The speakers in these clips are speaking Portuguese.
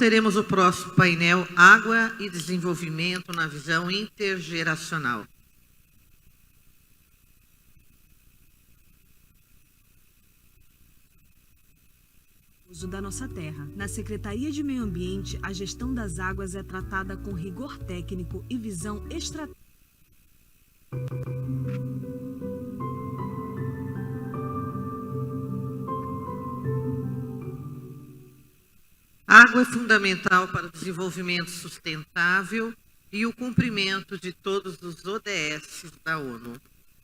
teremos o próximo painel Água e Desenvolvimento na Visão Intergeracional. Uso da nossa terra. Na Secretaria de Meio Ambiente, a gestão das águas é tratada com rigor técnico e visão estratégica. A água é fundamental para o desenvolvimento sustentável e o cumprimento de todos os ODS da ONU,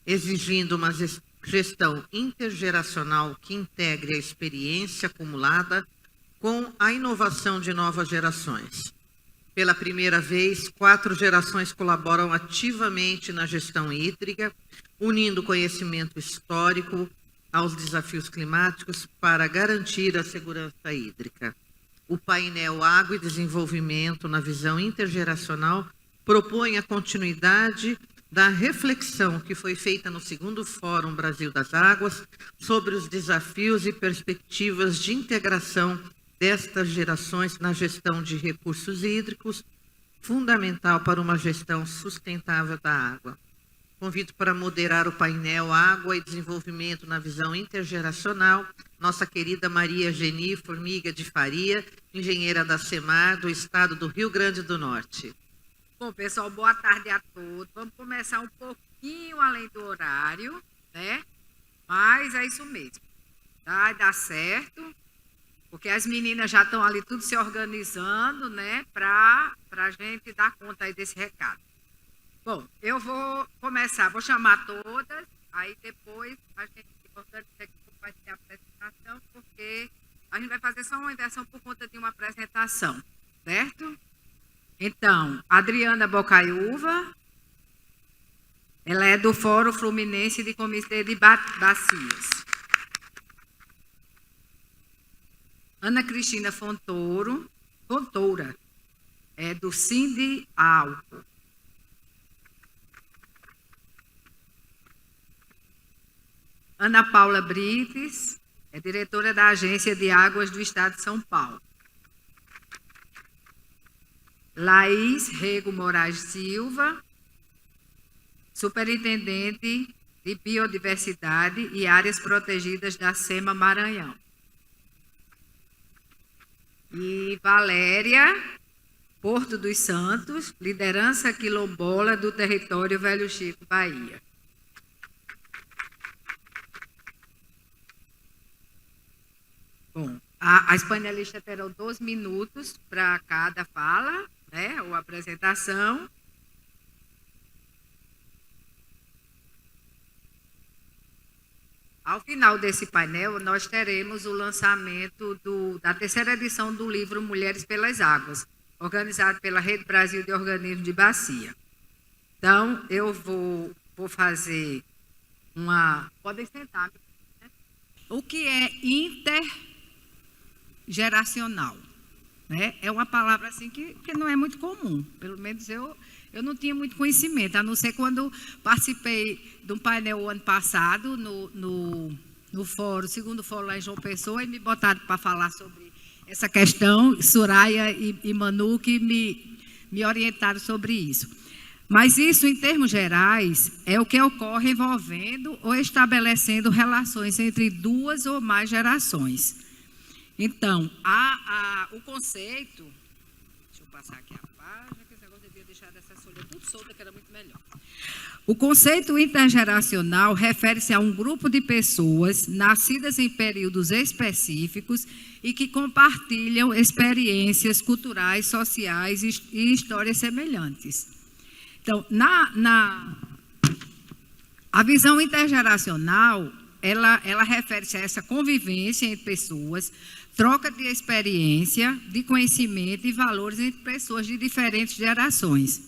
exigindo uma gestão intergeracional que integre a experiência acumulada com a inovação de novas gerações. Pela primeira vez, 4 gerações colaboram ativamente na gestão hídrica, unindo conhecimento histórico aos desafios climáticos para garantir a segurança hídrica. O painel Água e Desenvolvimento na Visão Intergeracional propõe a continuidade da reflexão que foi feita no 2º Fórum Brasil das Águas sobre os desafios e perspectivas de integração destas gerações na gestão de recursos hídricos, fundamental para uma gestão sustentável da água. Convido para moderar o painel Água e Desenvolvimento na Visão Intergeracional, nossa querida Maria Geni Formiga de Faria, engenheira da SEMAR, do estado do Rio Grande do Norte. Bom, pessoal, boa tarde a todos. Vamos começar um pouquinho além do horário, né? Mas é isso mesmo. Vai dar certo, porque as meninas já estão ali tudo se organizando, né? Para a gente dar conta aí desse recado. Bom, eu vou começar, vou chamar todas, aí depois a gente vai ter a apresentação, porque a gente vai fazer só uma inversão por conta de uma apresentação, certo? Então, Adriana Bocaiúva, ela é do Fórum Fluminense de Comitê de Bacias. Ana Cristina Fontoura, é do Sindialco. Ana Paula Brites, é diretora da Agência de Águas do Estado de São Paulo. Laís Rego Moraes Silva, superintendente de Biodiversidade e Áreas Protegidas da SEMA Maranhão. E Valéria Porto dos Santos, liderança quilombola do território Velho Chico, Bahia. Bom, as panelistas terão 2 minutos para cada fala, né, ou apresentação. Ao final desse painel, nós teremos o lançamento da 3ª edição do livro Mulheres pelas Águas, organizado pela Rede Brasil de Organismos de Bacia. Então, eu vou fazer uma... Podem sentar. Né? O que é intergeracional? Né? É uma palavra assim que não é muito comum, pelo menos eu não tinha muito conhecimento, a não ser quando participei de um painel ano passado no fórum, 2º fórum lá em João Pessoa, e me botaram para falar sobre essa questão, Soraya e Manu que me orientaram sobre isso. Mas isso, em termos gerais, é o que ocorre envolvendo ou estabelecendo relações entre 2 ou mais gerações. Então, o conceito... Deixa eu passar aqui a página, que esse negócio devia deixar dessa folha tudo solta, que era muito melhor. O conceito intergeracional refere-se a um grupo de pessoas nascidas em períodos específicos e que compartilham experiências culturais, sociais e histórias semelhantes. Então, a visão intergeracional, ela refere-se a essa convivência entre pessoas, troca de experiência, de conhecimento e valores entre pessoas de diferentes gerações.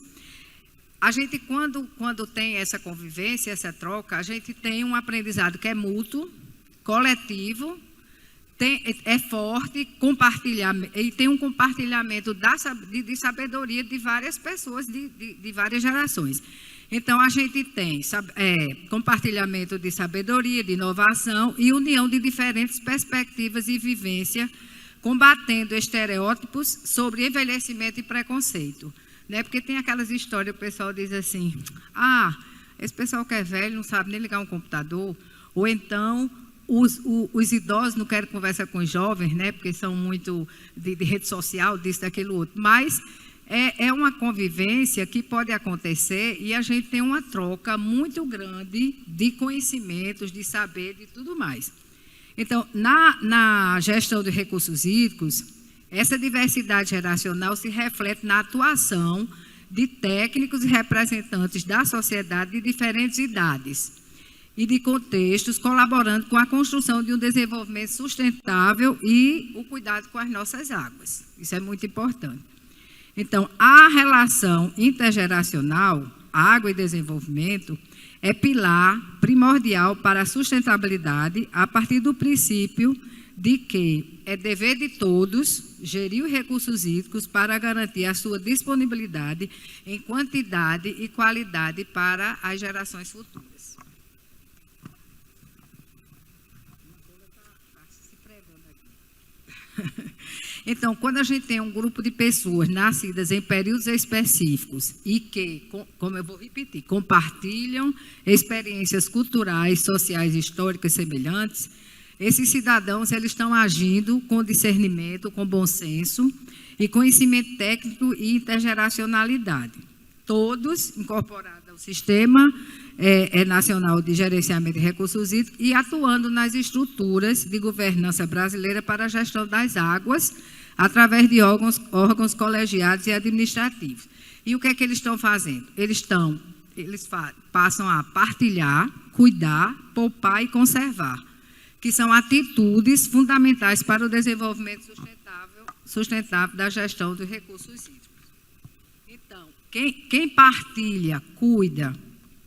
A gente, quando tem essa convivência, essa troca, a gente tem um aprendizado que é mútuo, coletivo, é forte, e tem um compartilhamento de sabedoria de várias pessoas, de várias gerações. Então, a gente tem compartilhamento de sabedoria, de inovação e união de diferentes perspectivas e vivência combatendo estereótipos sobre envelhecimento e preconceito. Né? Porque tem aquelas histórias, o pessoal diz assim, esse pessoal que é velho não sabe nem ligar um computador, ou então os idosos não querem conversar com os jovens, né? Porque são muito de rede social, disso, daquilo outro. Mas é uma convivência que pode acontecer e a gente tem uma troca muito grande de conhecimentos, de saber, de tudo mais. Então, na gestão de recursos hídricos, essa diversidade geracional se reflete na atuação de técnicos e representantes da sociedade de diferentes idades e de contextos, colaborando com a construção de um desenvolvimento sustentável e o cuidado com as nossas águas. Isso é muito importante. Então, a relação intergeracional, água e desenvolvimento, é pilar primordial para a sustentabilidade a partir do princípio de que é dever de todos gerir os recursos hídricos para garantir a sua disponibilidade em quantidade e qualidade para as gerações futuras. Então, quando a gente tem um grupo de pessoas nascidas em períodos específicos e que, como eu vou repetir, compartilham experiências culturais, sociais, históricas semelhantes, esses cidadãos eles estão agindo com discernimento, com bom senso e conhecimento técnico e intergeracionalidade. Todos incorporados ao Sistema Nacional de Gerenciamento de Recursos Hídricos e atuando nas estruturas de governança brasileira para a gestão das águas, através de órgãos colegiados e administrativos. E o que é que eles estão fazendo? Eles passam a partilhar, cuidar, poupar e conservar, que são atitudes fundamentais para o desenvolvimento sustentável da gestão dos recursos hídricos. Então, quem partilha, cuida,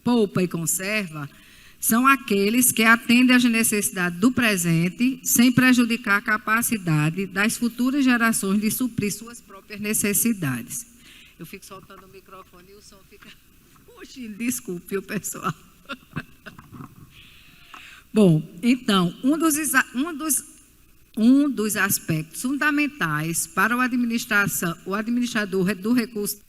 poupa e conserva, são aqueles que atendem às necessidades do presente, sem prejudicar a capacidade das futuras gerações de suprir suas próprias necessidades. Eu fico soltando o microfone e o som fica fugindo. Desculpe, pessoal. Bom, então, um dos aspectos fundamentais para o administrador do recurso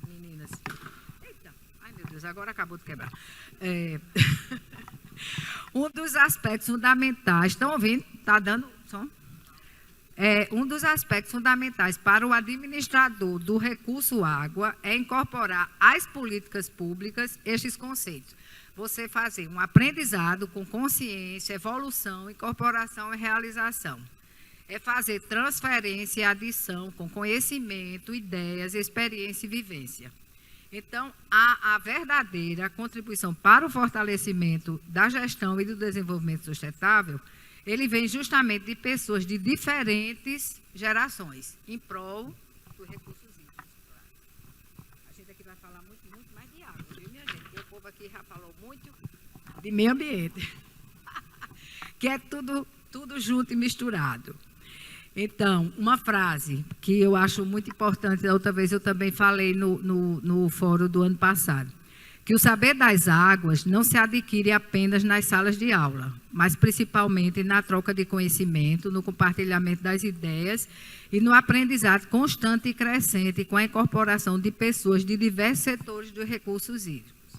meninas. Eita, ai meu Deus, agora acabou de quebrar. Um dos aspectos fundamentais, estão ouvindo? Está dando som? Um dos aspectos fundamentais para o administrador do recurso água é incorporar às políticas públicas estes conceitos. Você fazer um aprendizado com consciência, evolução, incorporação e realização. É fazer transferência e adição com conhecimento, ideias, experiência e vivência. Então, a verdadeira contribuição para o fortalecimento da gestão e do desenvolvimento sustentável, ele vem justamente de pessoas de diferentes gerações, em prol dos recursos hídricos. A gente aqui vai falar muito mais de água, viu, minha gente? Porque o povo aqui já falou muito de meio ambiente, que é tudo junto e misturado. Então, uma frase que eu acho muito importante, da outra vez eu também falei no fórum do ano passado, que o saber das águas não se adquire apenas nas salas de aula, mas principalmente na troca de conhecimento, no compartilhamento das ideias e no aprendizado constante e crescente com a incorporação de pessoas de diversos setores dos recursos hídricos.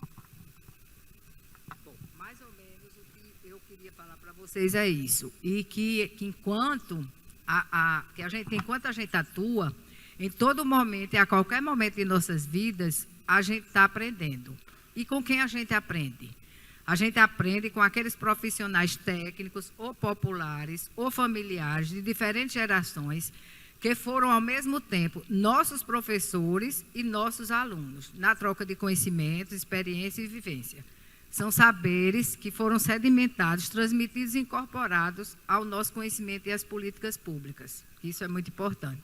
Bom, mais ou menos o que eu queria falar para vocês é isso, e que enquanto a gente atua, em todo momento e a qualquer momento de nossas vidas, a gente está aprendendo. E com quem a gente aprende? A gente aprende com aqueles profissionais técnicos, ou populares, ou familiares, de diferentes gerações, que foram, ao mesmo tempo, nossos professores e nossos alunos, na troca de conhecimentos, experiência e vivência. São saberes que foram sedimentados, transmitidos e incorporados ao nosso conhecimento e às políticas públicas. Isso é muito importante.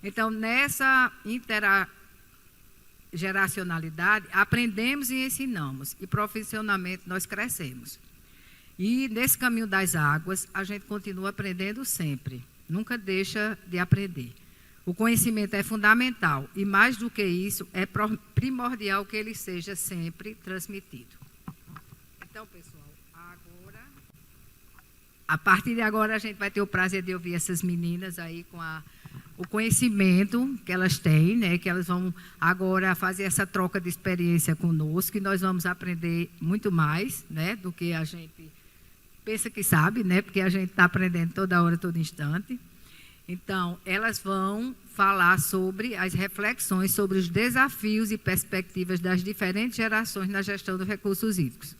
Então, nessa geracionalidade, aprendemos e ensinamos, e profissionalmente nós crescemos. E nesse caminho das águas, a gente continua aprendendo sempre, nunca deixa de aprender. O conhecimento é fundamental e, mais do que isso, é primordial que ele seja sempre transmitido. Então, pessoal, agora, a partir de agora, a gente vai ter o prazer de ouvir essas meninas aí com o conhecimento que elas têm, né, que elas vão agora fazer essa troca de experiência conosco, e nós vamos aprender muito mais, né, do que a gente pensa que sabe, né, porque a gente está aprendendo toda hora, todo instante. Então, elas vão falar sobre as reflexões sobre os desafios e perspectivas das diferentes gerações na gestão dos recursos hídricos.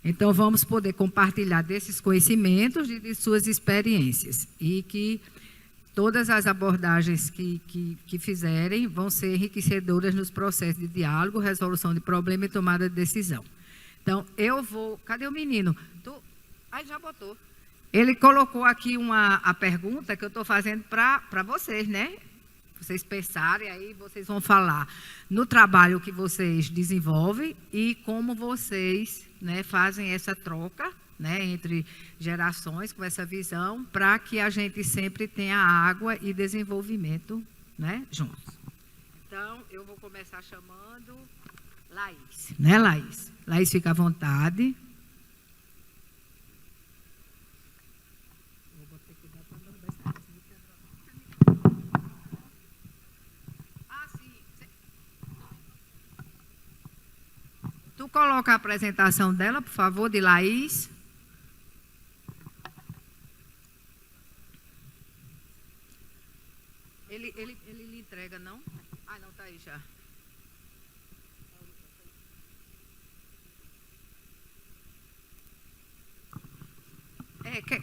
Então, vamos poder compartilhar desses conhecimentos e de suas experiências, e que todas as abordagens que fizerem vão ser enriquecedoras nos processos de diálogo, resolução de problema e tomada de decisão. Então, eu vou... Cadê o menino? Ai, já botou. Ele colocou aqui a pergunta que eu estou fazendo para vocês, né? Vocês pensarem, aí vocês vão falar no trabalho que vocês desenvolvem e como vocês, né, fazem essa troca, né, entre gerações com essa visão, para que a gente sempre tenha água e desenvolvimento, né, juntos. Então, eu vou começar chamando Laís. Né, Laís? Laís, fica à vontade. Tu coloca a apresentação dela, por favor, de Laís. Ele lhe entrega, não? Ah, não, está aí já.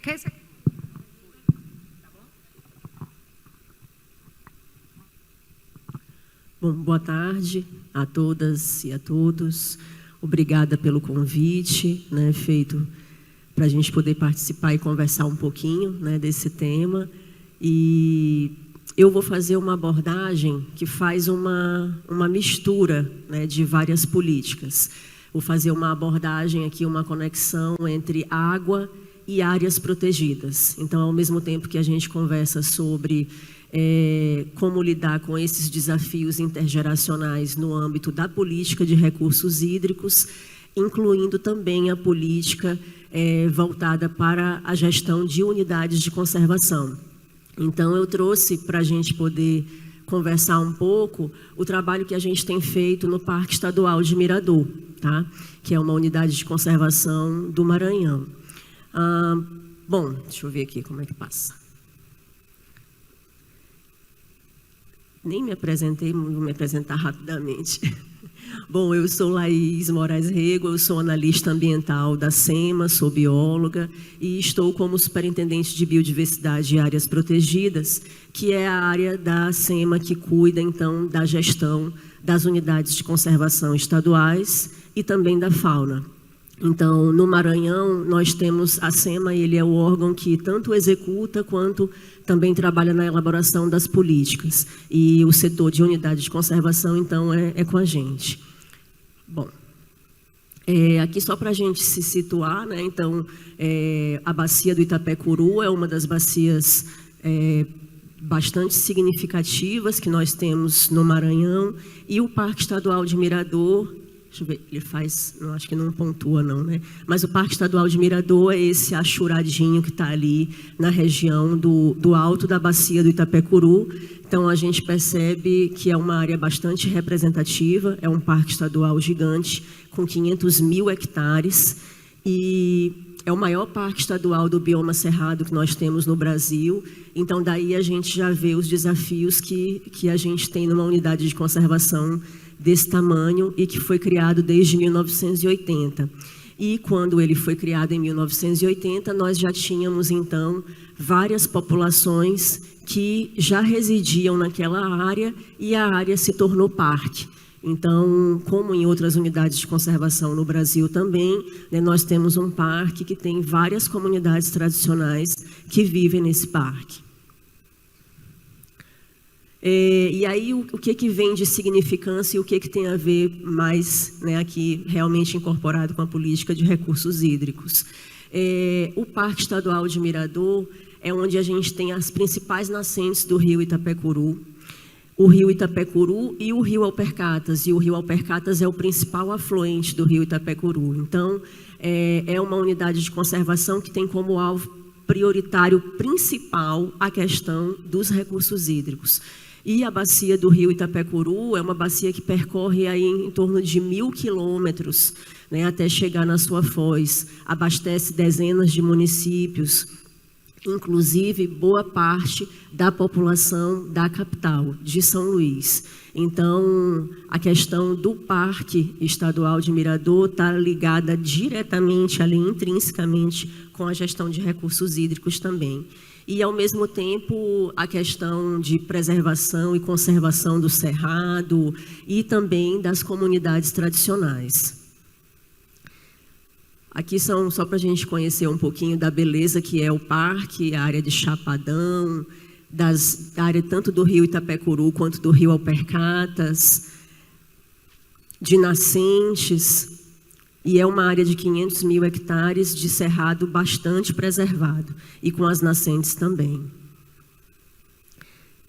Quer esse aqui? Tá bom? Bom, boa tarde a todas e a todos. Obrigada pelo convite, né, feito para a gente poder participar e conversar um pouquinho, né, desse tema. E eu vou fazer uma abordagem que faz uma mistura, né, de várias políticas. Vou fazer uma abordagem aqui, uma conexão entre água e áreas protegidas. Então, ao mesmo tempo que a gente conversa sobre como lidar com esses desafios intergeracionais no âmbito da política de recursos hídricos, incluindo também a política voltada para a gestão de unidades de conservação. Então, eu trouxe para a gente poder conversar um pouco o trabalho que a gente tem feito no Parque Estadual de Mirador, tá? Que é uma unidade de conservação do Maranhão. Bom, deixa eu ver aqui como é que passa. Nem me apresentei, vou me apresentar rapidamente. Bom, eu sou Laís Moraes Rego, eu sou analista ambiental da SEMA, sou bióloga e estou como superintendente de biodiversidade e áreas protegidas, que é a área da SEMA que cuida, então, da gestão das unidades de conservação estaduais e também da fauna. Então, no Maranhão, nós temos a SEMA, ele é o órgão que tanto executa quanto também trabalha na elaboração das políticas. E o setor de unidade de conservação, então, é com a gente. Bom, aqui só para a gente se situar, né? Então, a bacia do Itapecuru é uma das bacias bastante significativas que nós temos no Maranhão, e o Parque Estadual de Mirador, deixa eu ver, ele faz, não, acho que não pontua não, né? Mas o Parque Estadual de Mirador é esse achuradinho que está ali na região do alto da bacia do Itapecuru. Então, a gente percebe que é uma área bastante representativa, é um parque estadual gigante, com 500 mil hectares, e é o maior parque estadual do bioma cerrado que nós temos no Brasil. Então, daí a gente já vê os desafios que a gente tem numa unidade de conservação desse tamanho e que foi criado desde 1980. E quando ele foi criado em 1980, nós já tínhamos, então, várias populações que já residiam naquela área e a área se tornou parque. Então, como em outras unidades de conservação no Brasil também, né, nós temos um parque que tem várias comunidades tradicionais que vivem nesse parque. E aí, o que vem de significância e o que tem a ver mais, né, aqui realmente incorporado com a política de recursos hídricos? O Parque Estadual de Mirador é onde a gente tem as principais nascentes do rio Itapecuru, o rio Itapecuru e o rio Alpercatas, e o rio Alpercatas é o principal afluente do rio Itapecuru. Então, é uma unidade de conservação que tem como alvo prioritário principal a questão dos recursos hídricos. E a bacia do rio Itapecuru é uma bacia que percorre aí em torno de 1.000 quilômetros, né, até chegar na sua foz, abastece dezenas de municípios, inclusive boa parte da população da capital, de São Luís. Então, a questão do Parque Estadual de Mirador está ligada diretamente, ali, intrinsecamente, com a gestão de recursos hídricos também. E, ao mesmo tempo, a questão de preservação e conservação do cerrado e também das comunidades tradicionais. Aqui são só para a gente conhecer um pouquinho da beleza que é o parque, a área de Chapadão, da área tanto do rio Itapecuru quanto do rio Alpercatas, de nascentes, e é uma área de 500.000 hectares de cerrado bastante preservado, e com as nascentes também.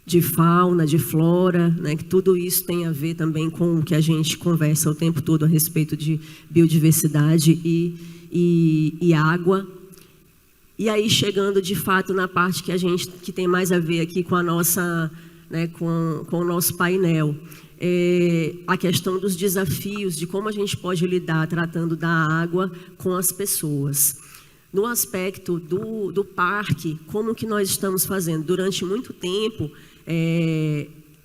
De fauna, de flora, né, que tudo isso tem a ver também com o que a gente conversa o tempo todo a respeito de biodiversidade e água. E aí, chegando de fato na parte que tem mais a ver aqui com a nossa, né, com o nosso painel, a questão dos desafios, de como a gente pode lidar tratando da água com as pessoas. No aspecto do parque, como que nós estamos fazendo? Durante muito tempo,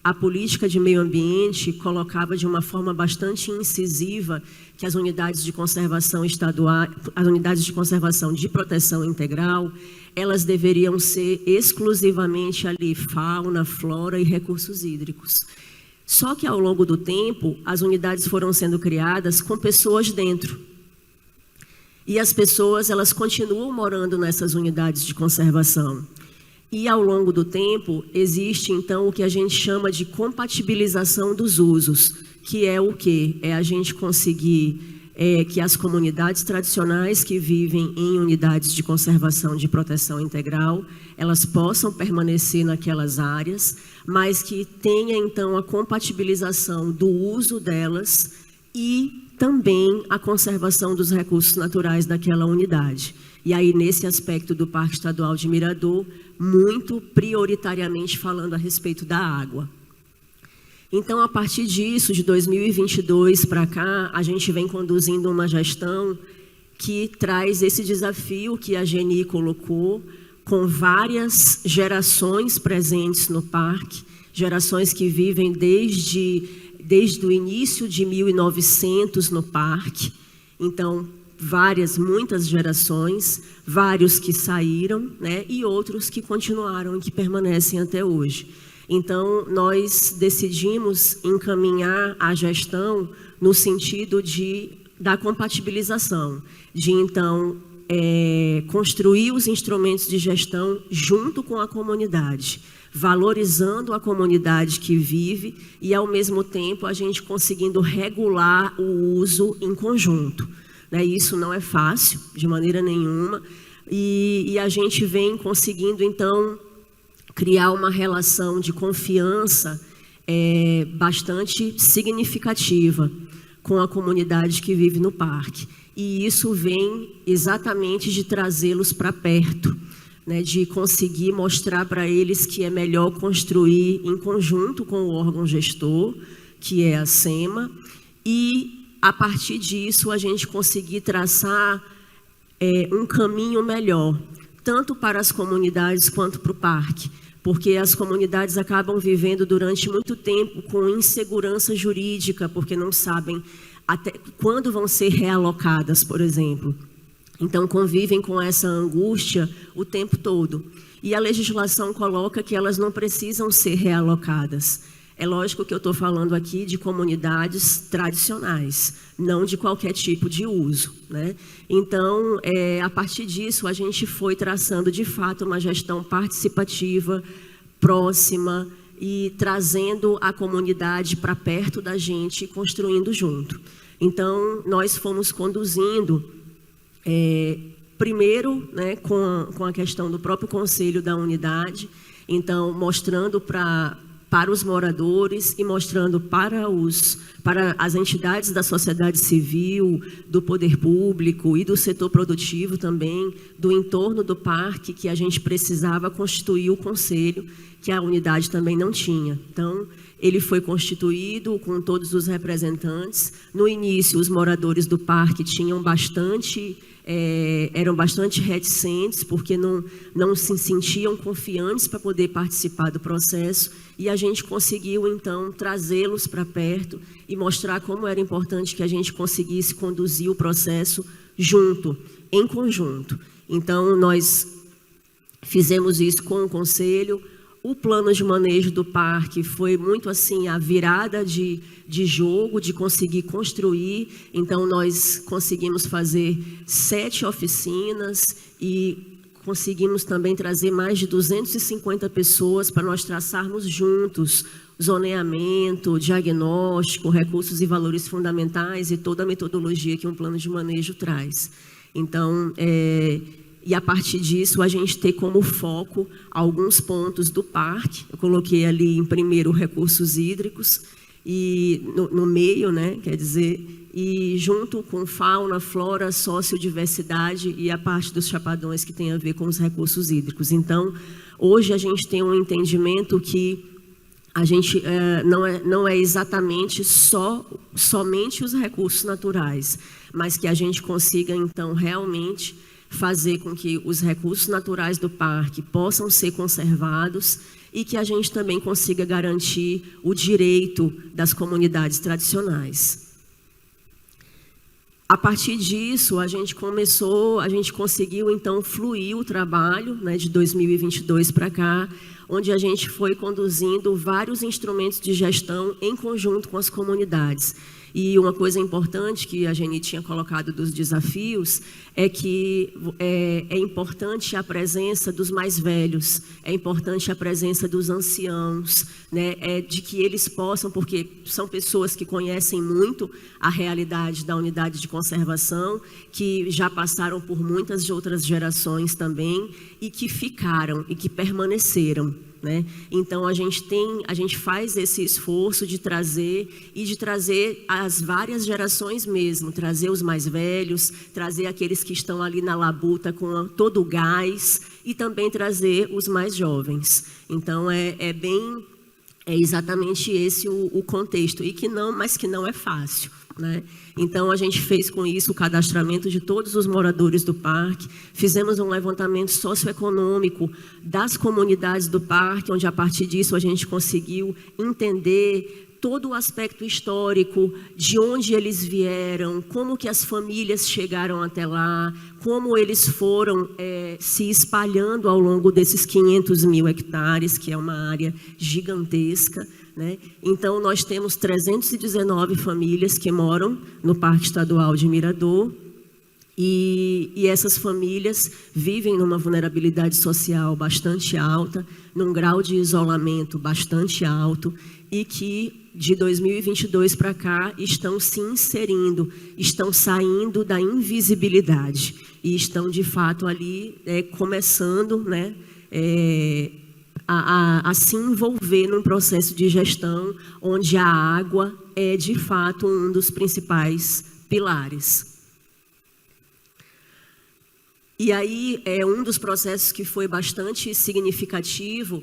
a política de meio ambiente colocava de uma forma bastante incisiva que as unidades de conservação estadual, as unidades de conservação de proteção integral, elas deveriam ser exclusivamente ali fauna, flora e recursos hídricos. Só que ao longo do tempo, as unidades foram sendo criadas com pessoas dentro. E as pessoas, elas continuam morando nessas unidades de conservação. E ao longo do tempo, existe então o que a gente chama de compatibilização dos usos, que é o quê? É a gente conseguir que as comunidades tradicionais que vivem em unidades de conservação de proteção integral, elas possam permanecer naquelas áreas, mas que tenha então a compatibilização do uso delas e também a conservação dos recursos naturais daquela unidade. E aí, nesse aspecto do Parque Estadual de Mirador, muito prioritariamente falando a respeito da água. Então, a partir disso, de 2022 para cá, a gente vem conduzindo uma gestão que traz esse desafio que a Geni colocou, com várias gerações presentes no parque, gerações que vivem desde o início de 1900 no parque. Então, muitas gerações, vários que saíram, né, e outros que continuaram e que permanecem até hoje. Então, nós decidimos encaminhar a gestão no sentido da compatibilização, de então construir os instrumentos de gestão junto com a comunidade, valorizando a comunidade que vive e, ao mesmo tempo, a gente conseguindo regular o uso em conjunto. Isso não é fácil, de maneira nenhuma, e a gente vem conseguindo, então, criar uma relação de confiança bastante significativa com a comunidade que vive no parque. E isso vem exatamente de trazê-los para perto, né, de conseguir mostrar para eles que é melhor construir em conjunto com o órgão gestor, que é a SEMA, e a partir disso a gente conseguir traçar um caminho melhor, tanto para as comunidades quanto para o parque, porque as comunidades acabam vivendo durante muito tempo com insegurança jurídica, porque não sabem até quando vão ser realocadas, por exemplo. Então, convivem com essa angústia o tempo todo. E a legislação coloca que elas não precisam ser realocadas. É lógico que eu estou falando aqui de comunidades tradicionais, não de qualquer tipo de uso, né? Então, a partir disso, a gente foi traçando, de fato, uma gestão participativa, próxima, e trazendo a comunidade para perto da gente e construindo junto. Então, nós fomos conduzindo, primeiro, né, com a questão do próprio conselho da unidade, então, mostrando para os moradores e mostrando para as entidades da sociedade civil, do poder público e do setor produtivo também, do entorno do parque, que a gente precisava constituir o conselho, que a unidade também não tinha. Então, ele foi constituído com todos os representantes. No início, os moradores do parque eram bastante reticentes, porque não se sentiam confiantes para poder participar do processo, e a gente conseguiu, então, trazê-los para perto e mostrar como era importante que a gente conseguisse conduzir o processo junto, em conjunto. Então, nós fizemos isso com o conselho. O plano de manejo do parque foi muito assim, a virada de jogo, de conseguir construir. Então, nós conseguimos fazer 7 oficinas e conseguimos também trazer mais de 250 pessoas para nós traçarmos juntos zoneamento, diagnóstico, recursos e valores fundamentais e toda a metodologia que um plano de manejo traz. Então, e a partir disso, a gente ter como foco alguns pontos do parque. Eu coloquei ali em primeiro recursos hídricos, e no meio, né, quer dizer, e junto com fauna, flora, sociodiversidade e a parte dos chapadões que tem a ver com os recursos hídricos. Então, hoje a gente tem um entendimento que a gente não é exatamente somente os recursos naturais, mas que a gente consiga, então, realmente fazer com que os recursos naturais do parque possam ser conservados e que a gente também consiga garantir o direito das comunidades tradicionais. A partir disso, a gente conseguiu, então, fluir o trabalho, né, de 2022 para cá, onde a gente foi conduzindo vários instrumentos de gestão em conjunto com as comunidades. E uma coisa importante que a Geni tinha colocado dos desafios é que é importante a presença dos mais velhos, é importante a presença dos anciãos, né, de que eles possam, porque são pessoas que conhecem muito a realidade da unidade de conservação, que já passaram por muitas outras gerações também e que ficaram e que permaneceram. Né? Então, a gente faz esse esforço de trazer as várias gerações mesmo, trazer os mais velhos, trazer aqueles que estão ali na labuta com todo o gás e também trazer os mais jovens. Então, é exatamente esse o contexto, mas que não é fácil. Né? Então, a gente fez com isso o cadastramento de todos os moradores do parque, fizemos um levantamento socioeconômico das comunidades do parque, onde a partir disso a gente conseguiu entender todo o aspecto histórico, de onde eles vieram, como que as famílias chegaram até lá, como eles foram se espalhando ao longo desses 500 mil hectares, que é uma área gigantesca. Né? Então, nós temos 319 famílias que moram no Parque Estadual de Mirador e essas famílias vivem numa vulnerabilidade social bastante alta, num grau de isolamento bastante alto e que, de 2022 para cá, estão se inserindo, estão saindo da invisibilidade e estão, de fato, ali começando, né, a se envolver num processo de gestão onde a água é, de fato, um dos principais pilares. E aí, um dos processos que foi bastante significativo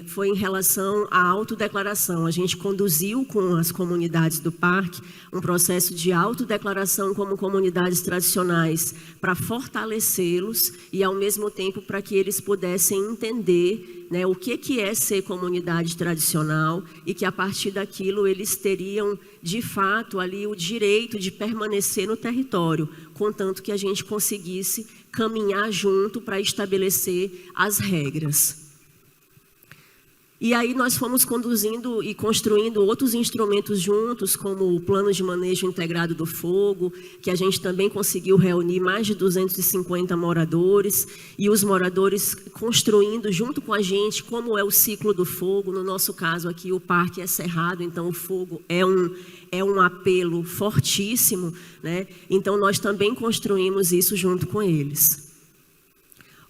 foi em relação à autodeclaração. A gente conduziu com as comunidades do parque um processo de autodeclaração como comunidades tradicionais para fortalecê-los e, ao mesmo tempo, para que eles pudessem entender, né, o que é ser comunidade tradicional e que, a partir daquilo, eles teriam, de fato, ali o direito de permanecer no território, contanto que a gente conseguisse caminhar junto para estabelecer as regras. E aí nós fomos conduzindo e construindo outros instrumentos juntos, como o Plano de Manejo Integrado do Fogo, que a gente também conseguiu reunir mais de 250 moradores, e os moradores construindo junto com a gente como é o ciclo do fogo. No nosso caso aqui, o parque é cerrado, então o fogo é um apelo fortíssimo, né? Então nós também construímos isso junto com eles.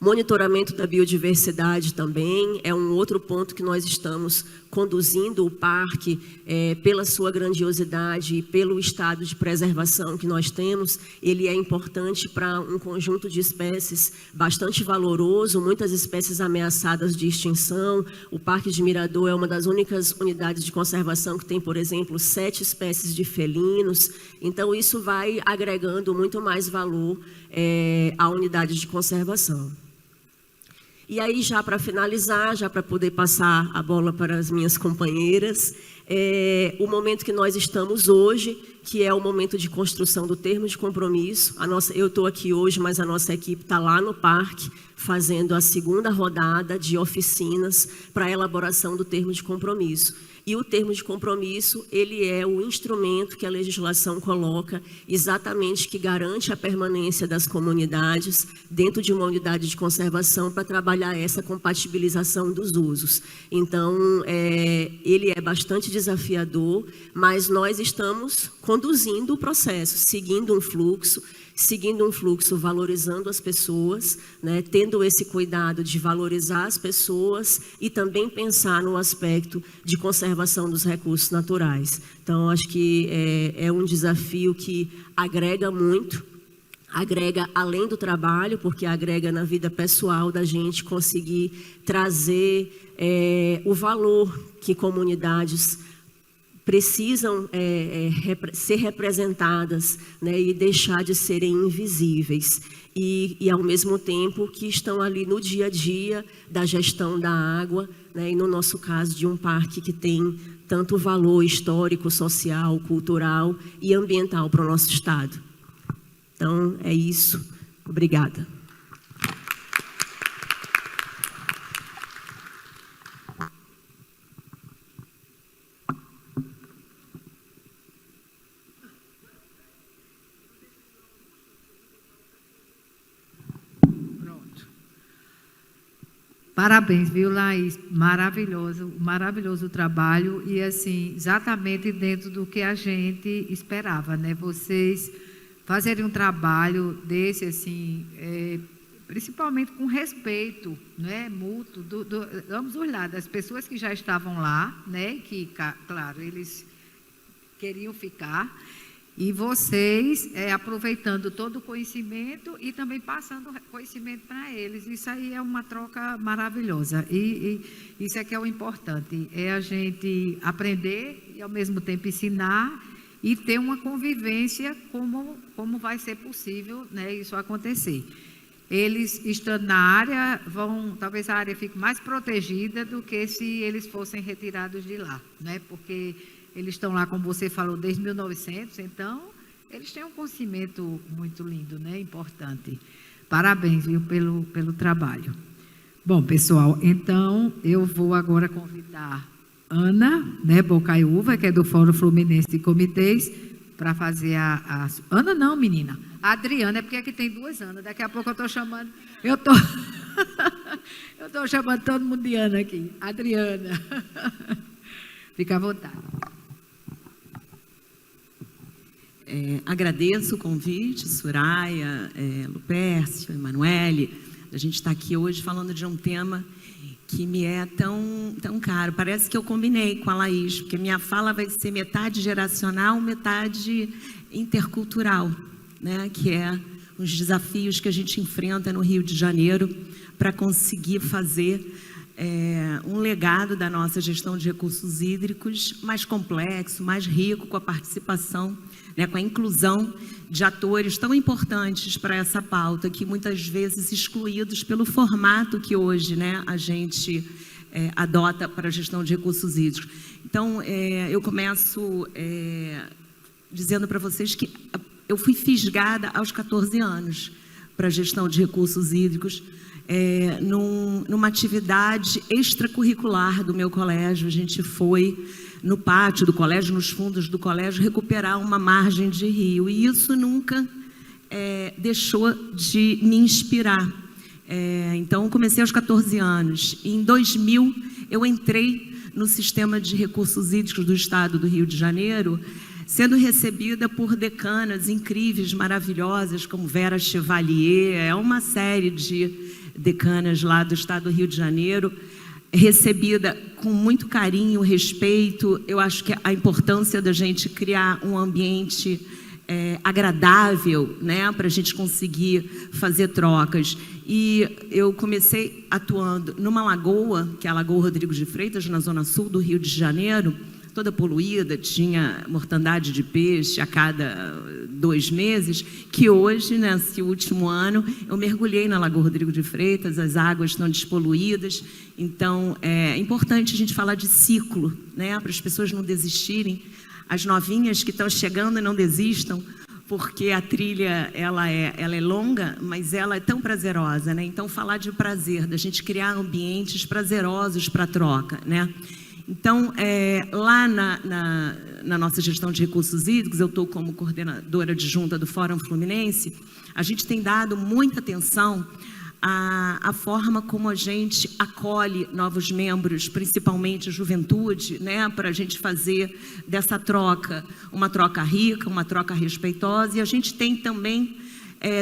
Monitoramento da biodiversidade também é um outro ponto que nós estamos conduzindo o parque pela sua grandiosidade e pelo estado de preservação que nós temos. Ele é importante para um conjunto de espécies bastante valoroso, muitas espécies ameaçadas de extinção. O Parque de Mirador é uma das únicas unidades de conservação que tem, por exemplo, 7 espécies de felinos. Então, isso vai agregando muito mais valor à unidade de conservação. E aí, já para finalizar, já para poder passar a bola para as minhas companheiras, o momento que nós estamos hoje, que é o momento de construção do termo de compromisso. Eu estou aqui hoje, mas a nossa equipe está lá no parque, fazendo a segunda rodada de oficinas para a elaboração do termo de compromisso. E o termo de compromisso, ele é o instrumento que a legislação coloca exatamente, que garante a permanência das comunidades dentro de uma unidade de conservação para trabalhar essa compatibilização dos usos. Então, ele é bastante desafiador, mas nós estamos conduzindo o processo, seguindo um fluxo, valorizando as pessoas, né, tendo esse cuidado de valorizar as pessoas e também pensar no aspecto de conservação dos recursos naturais. Então, acho que é um desafio que agrega muito, agrega além do trabalho, porque agrega na vida pessoal da gente conseguir trazer o valor que comunidades precisam ser representadas, né, e deixar de serem invisíveis. E, ao mesmo tempo, que estão ali no dia a dia da gestão da água, né, e, no nosso caso, de um parque que tem tanto valor histórico, social, cultural e ambiental para o nosso Estado. Então, é isso. Obrigada. Parabéns, viu, Laís? Maravilhoso, maravilhoso o trabalho e, assim, exatamente dentro do que a gente esperava, né? Vocês fazerem um trabalho desse, assim, principalmente com respeito, né, mútuo, ambos os lados, das pessoas que já estavam lá, né, que, claro, eles queriam ficar, e vocês aproveitando todo o conhecimento e também passando conhecimento para eles. Isso aí é uma troca maravilhosa. E isso é que é o importante, é a gente aprender e, ao mesmo tempo, ensinar e ter uma convivência como vai ser possível, né, isso acontecer. Eles estando na área, talvez a área fique mais protegida do que se eles fossem retirados de lá, né, porque eles estão lá, como você falou, desde 1900, então eles têm um conhecimento muito lindo, né? Importante. Parabéns, viu, pelo trabalho. Bom, pessoal, então eu vou agora convidar Ana, né, Bocaiúva, que é do Fórum Fluminense de Comitês, para fazer Ana não, menina. A Adriana, é porque aqui tem 2 Anas. Daqui a pouco eu estou chamando... Eu estou chamando todo mundo de Ana aqui. Adriana. Fica à vontade. Agradeço o convite, Soraya, Lupércio, Emanuele. A gente está aqui hoje falando de um tema que me é tão caro. Parece que eu combinei com a Laís, porque minha fala vai ser metade geracional, metade intercultural, né? Que é os desafios que a gente enfrenta no Rio de Janeiro para conseguir fazer um legado da nossa gestão de recursos hídricos mais complexo, mais rico, com a participação, né, com a inclusão de atores tão importantes para essa pauta, que muitas vezes excluídos pelo formato que hoje, né, a gente adota para a gestão de recursos hídricos. Então, eu começo dizendo para vocês que eu fui fisgada aos 14 anos para a gestão de recursos hídricos, numa atividade extracurricular do meu colégio. A gente foi no pátio do colégio, nos fundos do colégio, recuperar uma margem de rio. E isso nunca deixou de me inspirar. Então, eu comecei aos 14 anos. E em 2000, eu entrei no sistema de recursos hídricos do estado do Rio de Janeiro, sendo recebida por decanas incríveis, maravilhosas, como Vera Chevalier, uma série de decanas lá do estado do Rio de Janeiro, recebida com muito carinho, respeito. Eu acho que a importância da gente criar um ambiente agradável, né, para a gente conseguir fazer trocas. E eu comecei atuando numa lagoa, que é a Lagoa Rodrigo de Freitas, na zona sul do Rio de Janeiro, toda poluída, tinha mortandade de peixe a cada 2 meses, que hoje, nesse último ano, eu mergulhei na Lagoa Rodrigo de Freitas, as águas estão despoluídas. Então, é importante a gente falar de ciclo, né, para as pessoas não desistirem. As novinhas que estão chegando não desistam, porque a trilha ela é longa, mas ela é tão prazerosa, né? Então, falar de prazer, da gente criar ambientes prazerosos para a troca, né? Então, lá na nossa gestão de recursos hídricos, eu estou como coordenadora adjunta do Fórum Fluminense, a gente tem dado muita atenção à forma como a gente acolhe novos membros, principalmente a juventude, né, para a gente fazer dessa troca uma troca rica, uma troca respeitosa. E a gente tem também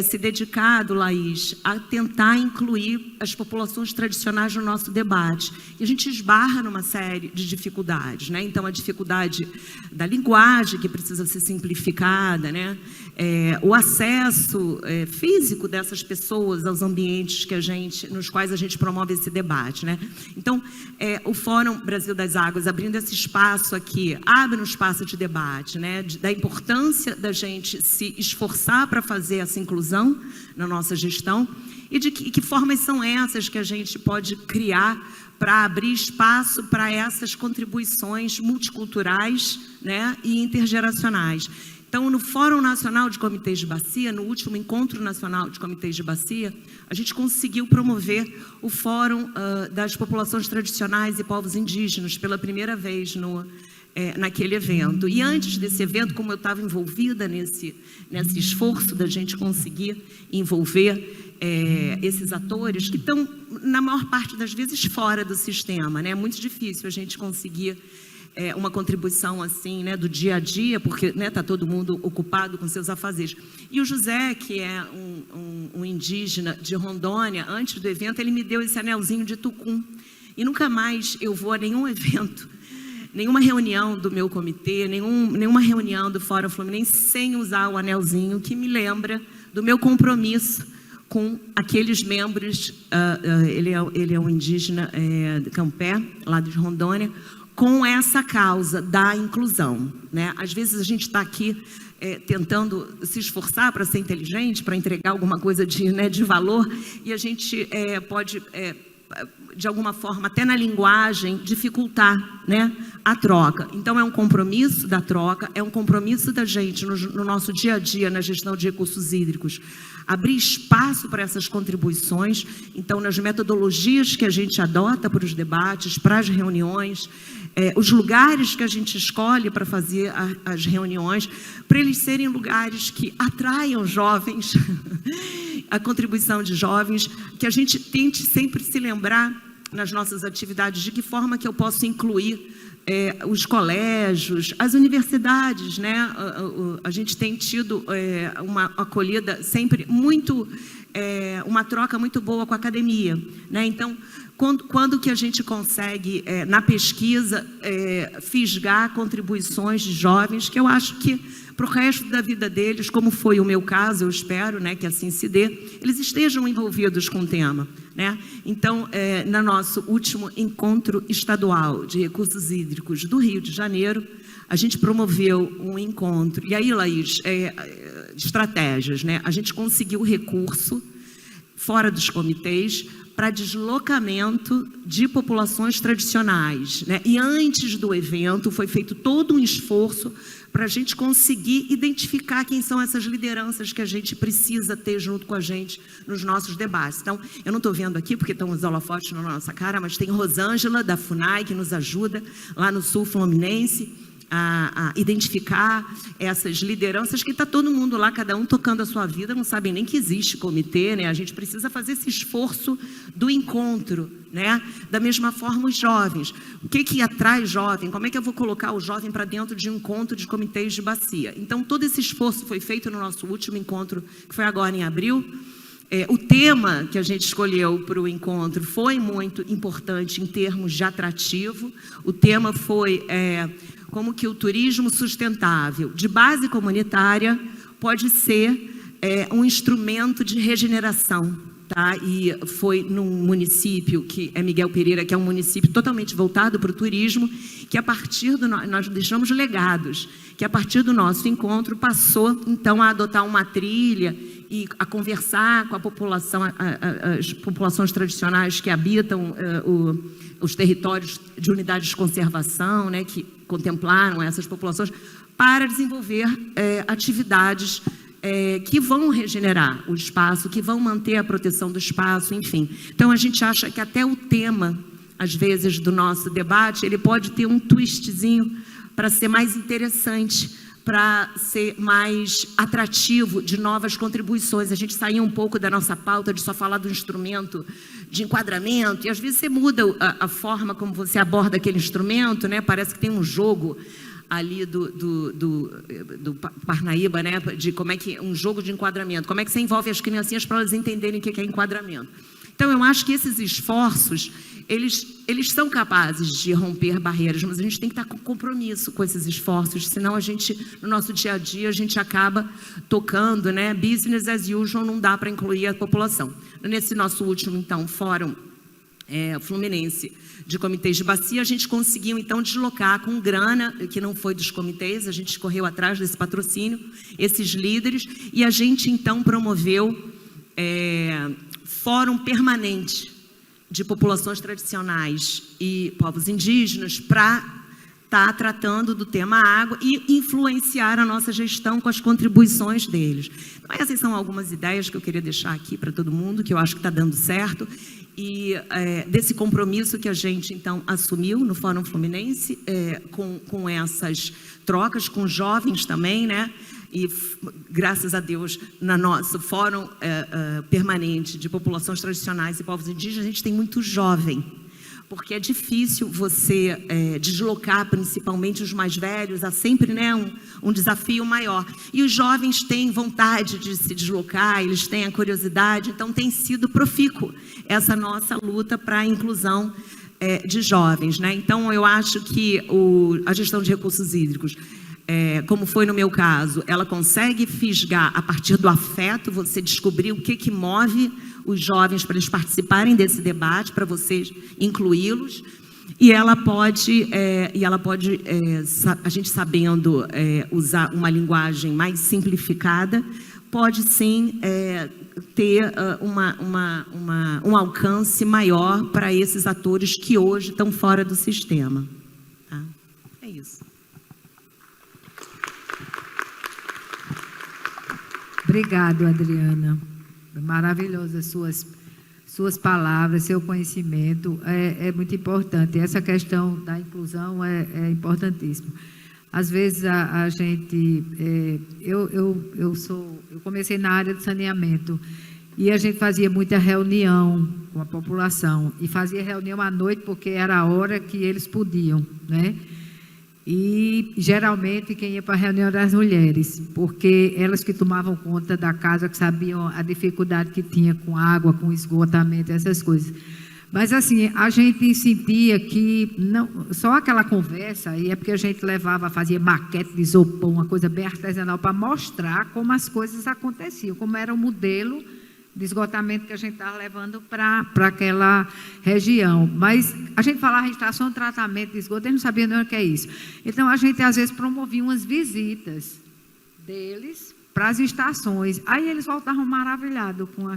se dedicado, Laís, a tentar incluir as populações tradicionais no nosso debate. E a gente esbarra numa série de dificuldades, né? Então, a dificuldade da linguagem, que precisa ser simplificada, né? O acesso físico dessas pessoas aos ambientes nos quais a gente promove esse debate, né? Então, o Fórum Brasil das Águas, abrindo esse espaço aqui, abre um espaço de debate, né? Da importância da gente se esforçar para fazer essa inclusão na nossa gestão e de que formas são essas que a gente pode criar para abrir espaço para essas contribuições multiculturais, né, e intergeracionais. Então, no Fórum Nacional de Comitês de Bacia, no último Encontro Nacional de Comitês de Bacia, a gente conseguiu promover o Fórum das Populações Tradicionais e Povos Indígenas pela primeira vez naquele evento. E antes desse evento, como eu estava envolvida nesse esforço da gente conseguir envolver esses atores que estão, na maior parte das vezes, fora do sistema, né? É muito difícil a gente conseguir uma contribuição assim, né, do dia a dia, porque está todo mundo ocupado com seus afazeres. E o José, que é um indígena de Rondônia, antes do evento, ele me deu esse anelzinho de tucum. E nunca mais eu vou a nenhum evento, nenhuma reunião do meu comitê, nenhuma reunião do Fórum Fluminense sem usar o anelzinho, que me lembra do meu compromisso com aqueles membros. Ele é um indígena de Campé, lá de Rondônia, com essa causa da inclusão, né? Às vezes a gente está aqui tentando se esforçar para ser inteligente, para entregar alguma coisa de valor, e a gente pode, de alguma forma, até na linguagem, dificultar, né, a troca. Então, é um compromisso da troca, é um compromisso da gente, no nosso dia a dia, na gestão de recursos hídricos, abrir espaço para essas contribuições. Então, nas metodologias que a gente adota para os debates, para as reuniões, os lugares que a gente escolhe para fazer as reuniões, para eles serem lugares que atraiam jovens, a contribuição de jovens, que a gente tente sempre se lembrar nas nossas atividades de que forma que eu posso incluir os colégios, as universidades, né? A gente tem tido uma acolhida sempre muito, uma troca muito boa com a academia, né? Então, quando que a gente consegue, na pesquisa, fisgar contribuições de jovens, que eu acho que para o resto da vida deles, como foi o meu caso, eu espero, né, que assim se dê, eles estejam envolvidos com o tema, né? Então, no nosso último encontro estadual de recursos hídricos do Rio de Janeiro, a gente promoveu um encontro. E aí, Laís, estratégias, né? A gente conseguiu recurso fora dos comitês, para deslocamento de populações tradicionais, né? E antes do evento foi feito todo um esforço para a gente conseguir identificar quem são essas lideranças que a gente precisa ter junto com a gente nos nossos debates. Então, eu não estou vendo aqui porque estão os holofotes na nossa cara, mas tem Rosângela da FUNAI que nos ajuda lá no Sul Fluminense a identificar essas lideranças que está todo mundo lá, cada um tocando a sua vida, não sabem nem que existe comitê, né? A gente precisa fazer esse esforço do encontro, né? Da mesma forma os jovens. O que atrai jovem? Como é que eu vou colocar o jovem para dentro de um encontro de comitês de bacia? Então, todo esse esforço foi feito no nosso último encontro, que foi agora em abril. O tema que a gente escolheu para o encontro foi muito importante em termos de atrativo. O tema foi como que o turismo sustentável de base comunitária pode ser um instrumento de regeneração, tá? E foi num município que é Miguel Pereira, que é um município totalmente voltado para o turismo, que a partir do nós deixamos legados, que a partir do nosso encontro passou então a adotar uma trilha e a conversar com a população, as populações tradicionais que habitam os territórios de unidades de conservação, né, que contemplaram essas populações, para desenvolver atividades que vão regenerar o espaço, que vão manter a proteção do espaço, enfim. Então, a gente acha que até o tema, às vezes, do nosso debate, ele pode ter um twistzinho para ser mais interessante, para ser mais atrativo de novas contribuições. A gente saía um pouco da nossa pauta de só falar do instrumento de enquadramento, e às vezes você muda a forma como você aborda aquele instrumento, né? Parece que tem um jogo ali do Parnaíba, né? De como é que um jogo de enquadramento, como é que você envolve as criancinhas para elas entenderem o que é enquadramento. Então, eu acho que esses esforços, eles são capazes de romper barreiras, mas a gente tem que estar com compromisso com esses esforços, senão a gente, no nosso dia a dia, a gente acaba tocando, né? Business as usual, não dá para incluir a população. Nesse nosso último, então, fórum fluminense de comitês de bacia, a gente conseguiu, então, deslocar com grana, que não foi dos comitês, a gente correu atrás desse patrocínio, esses líderes, e a gente, então, promoveu fórum permanente de populações tradicionais e povos indígenas para estar tratando do tema água e influenciar a nossa gestão com as contribuições deles. Então, essas são algumas ideias que eu queria deixar aqui para todo mundo, que eu acho que está dando certo, e desse compromisso que a gente, então, assumiu no Fórum Fluminense, com essas trocas, com jovens também, né? E, graças a Deus, no nosso Fórum Permanente de Populações Tradicionais e Povos Indígenas, a gente tem muito jovem, porque é difícil você deslocar, principalmente os mais velhos, há sempre, né, um desafio maior. E os jovens têm vontade de se deslocar, eles têm a curiosidade, então tem sido profícuo essa nossa luta para a inclusão de jovens, né? Então, eu acho que a gestão de recursos hídricos, como foi no meu caso, ela consegue fisgar a partir do afeto, você descobrir o que move os jovens para eles participarem desse debate, para vocês incluí-los, e ela pode, a gente sabendo usar uma linguagem mais simplificada, pode sim ter um alcance maior para esses atores que hoje estão fora do sistema. Tá? É isso. Obrigado, Adriana. Maravilhosas suas palavras, seu conhecimento, é muito importante. Essa questão da inclusão é importantíssima. Às vezes a gente, eu comecei na área de saneamento e a gente fazia muita reunião com a população e fazia reunião à noite porque era a hora que eles podiam, né? E, geralmente, quem ia para a reunião eram as mulheres, porque elas que tomavam conta da casa, que sabiam a dificuldade que tinha com água, com esgotamento, essas coisas. Mas, assim, a gente sentia que não, só aquela conversa, e é porque a gente fazia maquete de isopor, uma coisa bem artesanal, para mostrar como as coisas aconteciam, como era o modelo de esgotamento que a gente estava levando para aquela região. Mas a gente falava estação de tratamento de esgoto, eles não sabiam nem o que é isso. Então, a gente, às vezes, promovia umas visitas deles para as estações. Aí eles voltavam maravilhados com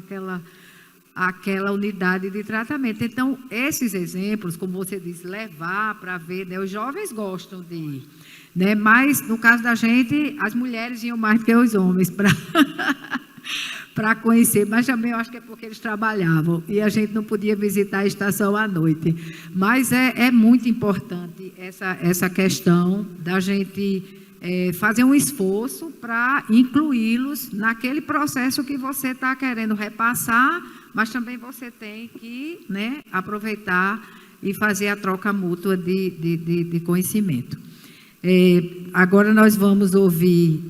àquela unidade de tratamento. Então, esses exemplos, como você disse, levar para ver, né, os jovens gostam de ir, né, mas, no caso da gente, as mulheres iam mais do que os homens para conhecer, mas também eu acho que é porque eles trabalhavam e a gente não podia visitar a estação à noite. Mas é muito importante essa questão da gente fazer um esforço para incluí-los naquele processo que você está querendo repassar, mas também você tem que, né, aproveitar e fazer a troca mútua de conhecimento. Agora nós vamos ouvir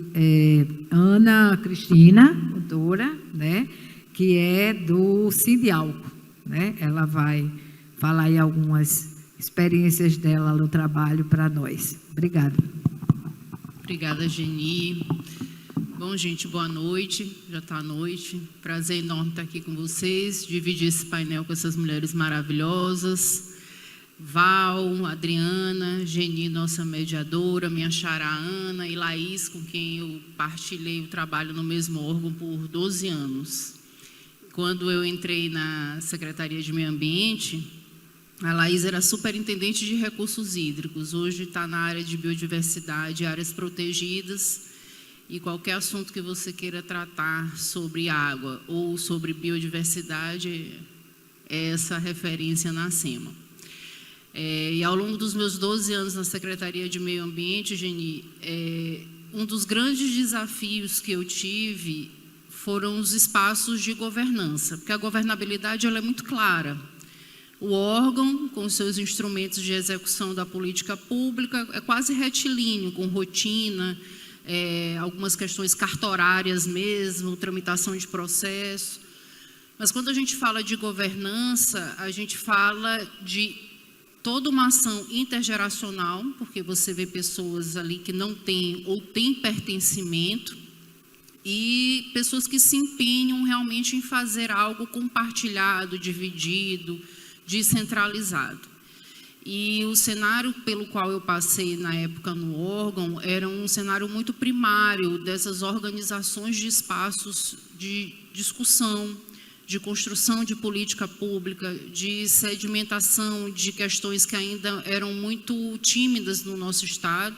Ana Cristina, doutora, né, que é do Sindialco, né? Ela vai falar aí algumas experiências dela no trabalho para nós. Obrigada. Obrigada, Geni. Bom, gente, boa noite. Já está à noite. Prazer enorme estar aqui com vocês, dividir esse painel com essas mulheres maravilhosas. Val, Adriana, Geni, nossa mediadora, minha xará Ana e Laís, com quem eu partilhei o trabalho no mesmo órgão por 12 anos. Quando eu entrei na Secretaria de Meio Ambiente, a Laís era superintendente de recursos hídricos, hoje está na área de biodiversidade, áreas protegidas, e qualquer assunto que você queira tratar sobre água ou sobre biodiversidade, é essa referência na SEMA. E ao longo dos meus 12 anos na Secretaria de Meio Ambiente, Geni, um dos grandes desafios que eu tive foram os espaços de governança, porque a governabilidade ela é muito clara. O órgão, com seus instrumentos de execução da política pública, é quase retilíneo, com rotina, algumas questões cartorárias mesmo, tramitação de processo. Mas quando a gente fala de governança, a gente fala de toda uma ação intergeracional, porque você vê pessoas ali que não têm ou têm pertencimento, e pessoas que se empenham realmente em fazer algo compartilhado, dividido, descentralizado. E o cenário pelo qual eu passei na época no órgão era um cenário muito primário dessas organizações de espaços de discussão, de construção de política pública, de sedimentação de questões que ainda eram muito tímidas no nosso estado.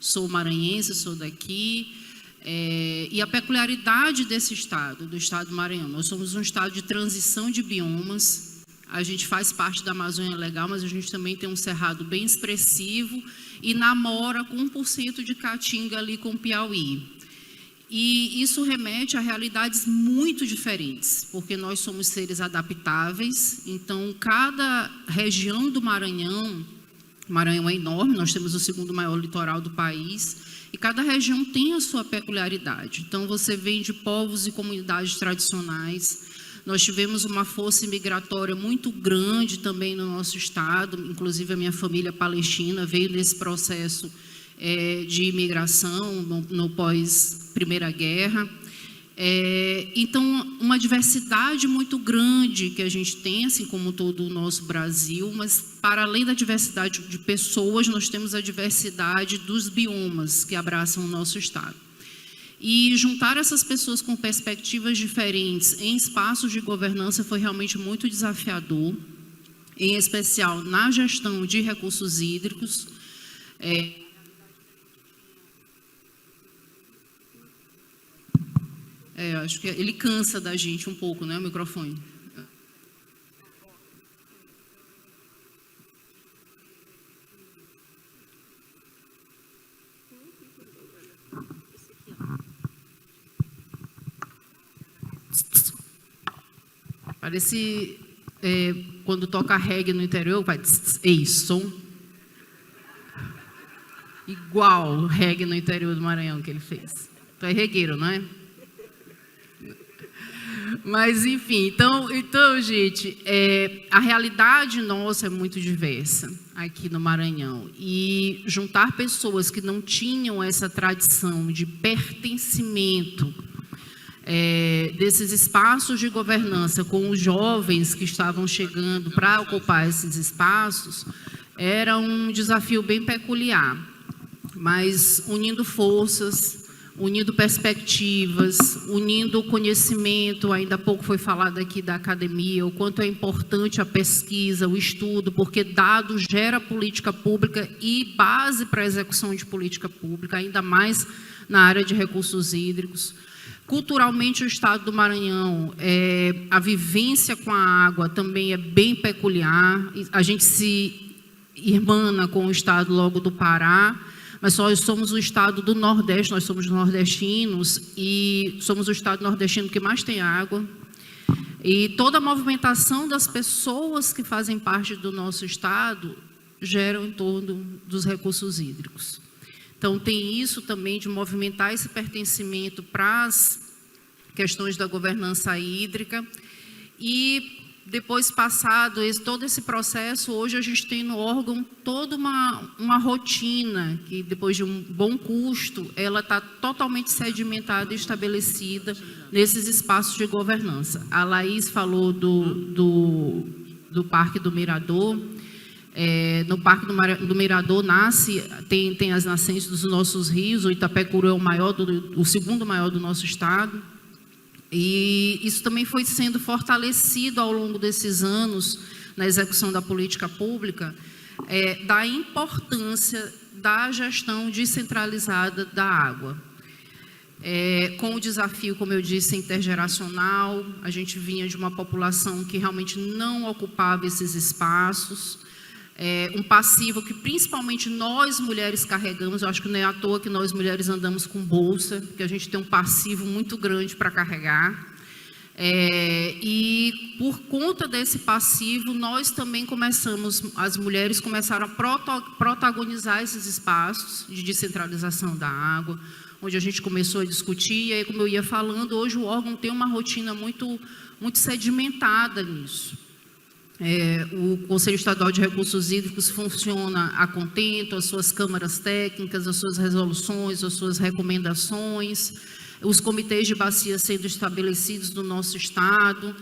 Sou maranhense, sou daqui, e a peculiaridade desse estado, do estado do Maranhão, nós somos um estado de transição de biomas. A gente faz parte da Amazônia Legal, mas a gente também tem um cerrado bem expressivo e namora com 1% de caatinga ali com o Piauí. E isso remete a realidades muito diferentes, porque nós somos seres adaptáveis. Então, cada região do Maranhão, o Maranhão é enorme, nós temos o segundo maior litoral do país, e cada região tem a sua peculiaridade. Então, você vem de povos e comunidades tradicionais. Nós tivemos uma força migratória muito grande também no nosso estado, inclusive a minha família palestina veio nesse processo de imigração no pós-Primeira Guerra. Então, uma diversidade muito grande que a gente tem, assim como todo o nosso Brasil, mas para além da diversidade de pessoas, nós temos a diversidade dos biomas que abraçam o nosso estado. E juntar essas pessoas com perspectivas diferentes em espaços de governança foi realmente muito desafiador, em especial na gestão de recursos hídricos. Acho que ele cansa da gente um pouco, né, o microfone. Parece quando toca reggae no interior, vai som. Igual o reggae no interior do Maranhão que ele fez. Tu é regueiro, não é? Mas, enfim, então gente, a realidade nossa é muito diversa aqui no Maranhão. E juntar pessoas que não tinham essa tradição de pertencimento desses espaços de governança com os jovens que estavam chegando para ocupar esses espaços, era um desafio bem peculiar. Mas unindo forças, unindo perspectivas, unindo o conhecimento. Ainda há pouco foi falado aqui da academia, o quanto é importante a pesquisa, o estudo, porque dado gera política pública e base para a execução de política pública, ainda mais na área de recursos hídricos. Culturalmente, o estado do Maranhão, a vivência com a água também é bem peculiar. A gente se irmana com o estado logo do Pará, mas nós somos o estado do Nordeste, nós somos nordestinos e somos o estado nordestino que mais tem água. E toda a movimentação das pessoas que fazem parte do nosso estado geram em torno dos recursos hídricos. Então, tem isso também de movimentar esse pertencimento para as questões da governança hídrica. E, depois passado todo esse processo, hoje a gente tem no órgão toda uma rotina, que depois de um bom custo, ela está totalmente sedimentada e estabelecida nesses espaços de governança. A Laís falou do Parque do Mirador. No Parque do Mirador tem as nascentes dos nossos rios. O Itapecuru é o segundo maior do nosso estado, e isso também foi sendo fortalecido ao longo desses anos na execução da política pública, da importância da gestão descentralizada da água. Com o desafio, como eu disse, intergeracional, a gente vinha de uma população que realmente não ocupava esses espaços. Um passivo que principalmente nós mulheres carregamos. Eu acho que não é à toa que nós mulheres andamos com bolsa, porque a gente tem um passivo muito grande para carregar. E por conta desse passivo, nós também as mulheres começaram a protagonizar esses espaços de descentralização da água, onde a gente começou a discutir. E aí, como eu ia falando, hoje o órgão tem uma rotina muito sedimentada nisso. O Conselho Estadual de Recursos Hídricos funciona a contento, as suas câmaras técnicas, as suas resoluções, as suas recomendações, os comitês de bacia sendo estabelecidos no nosso estado,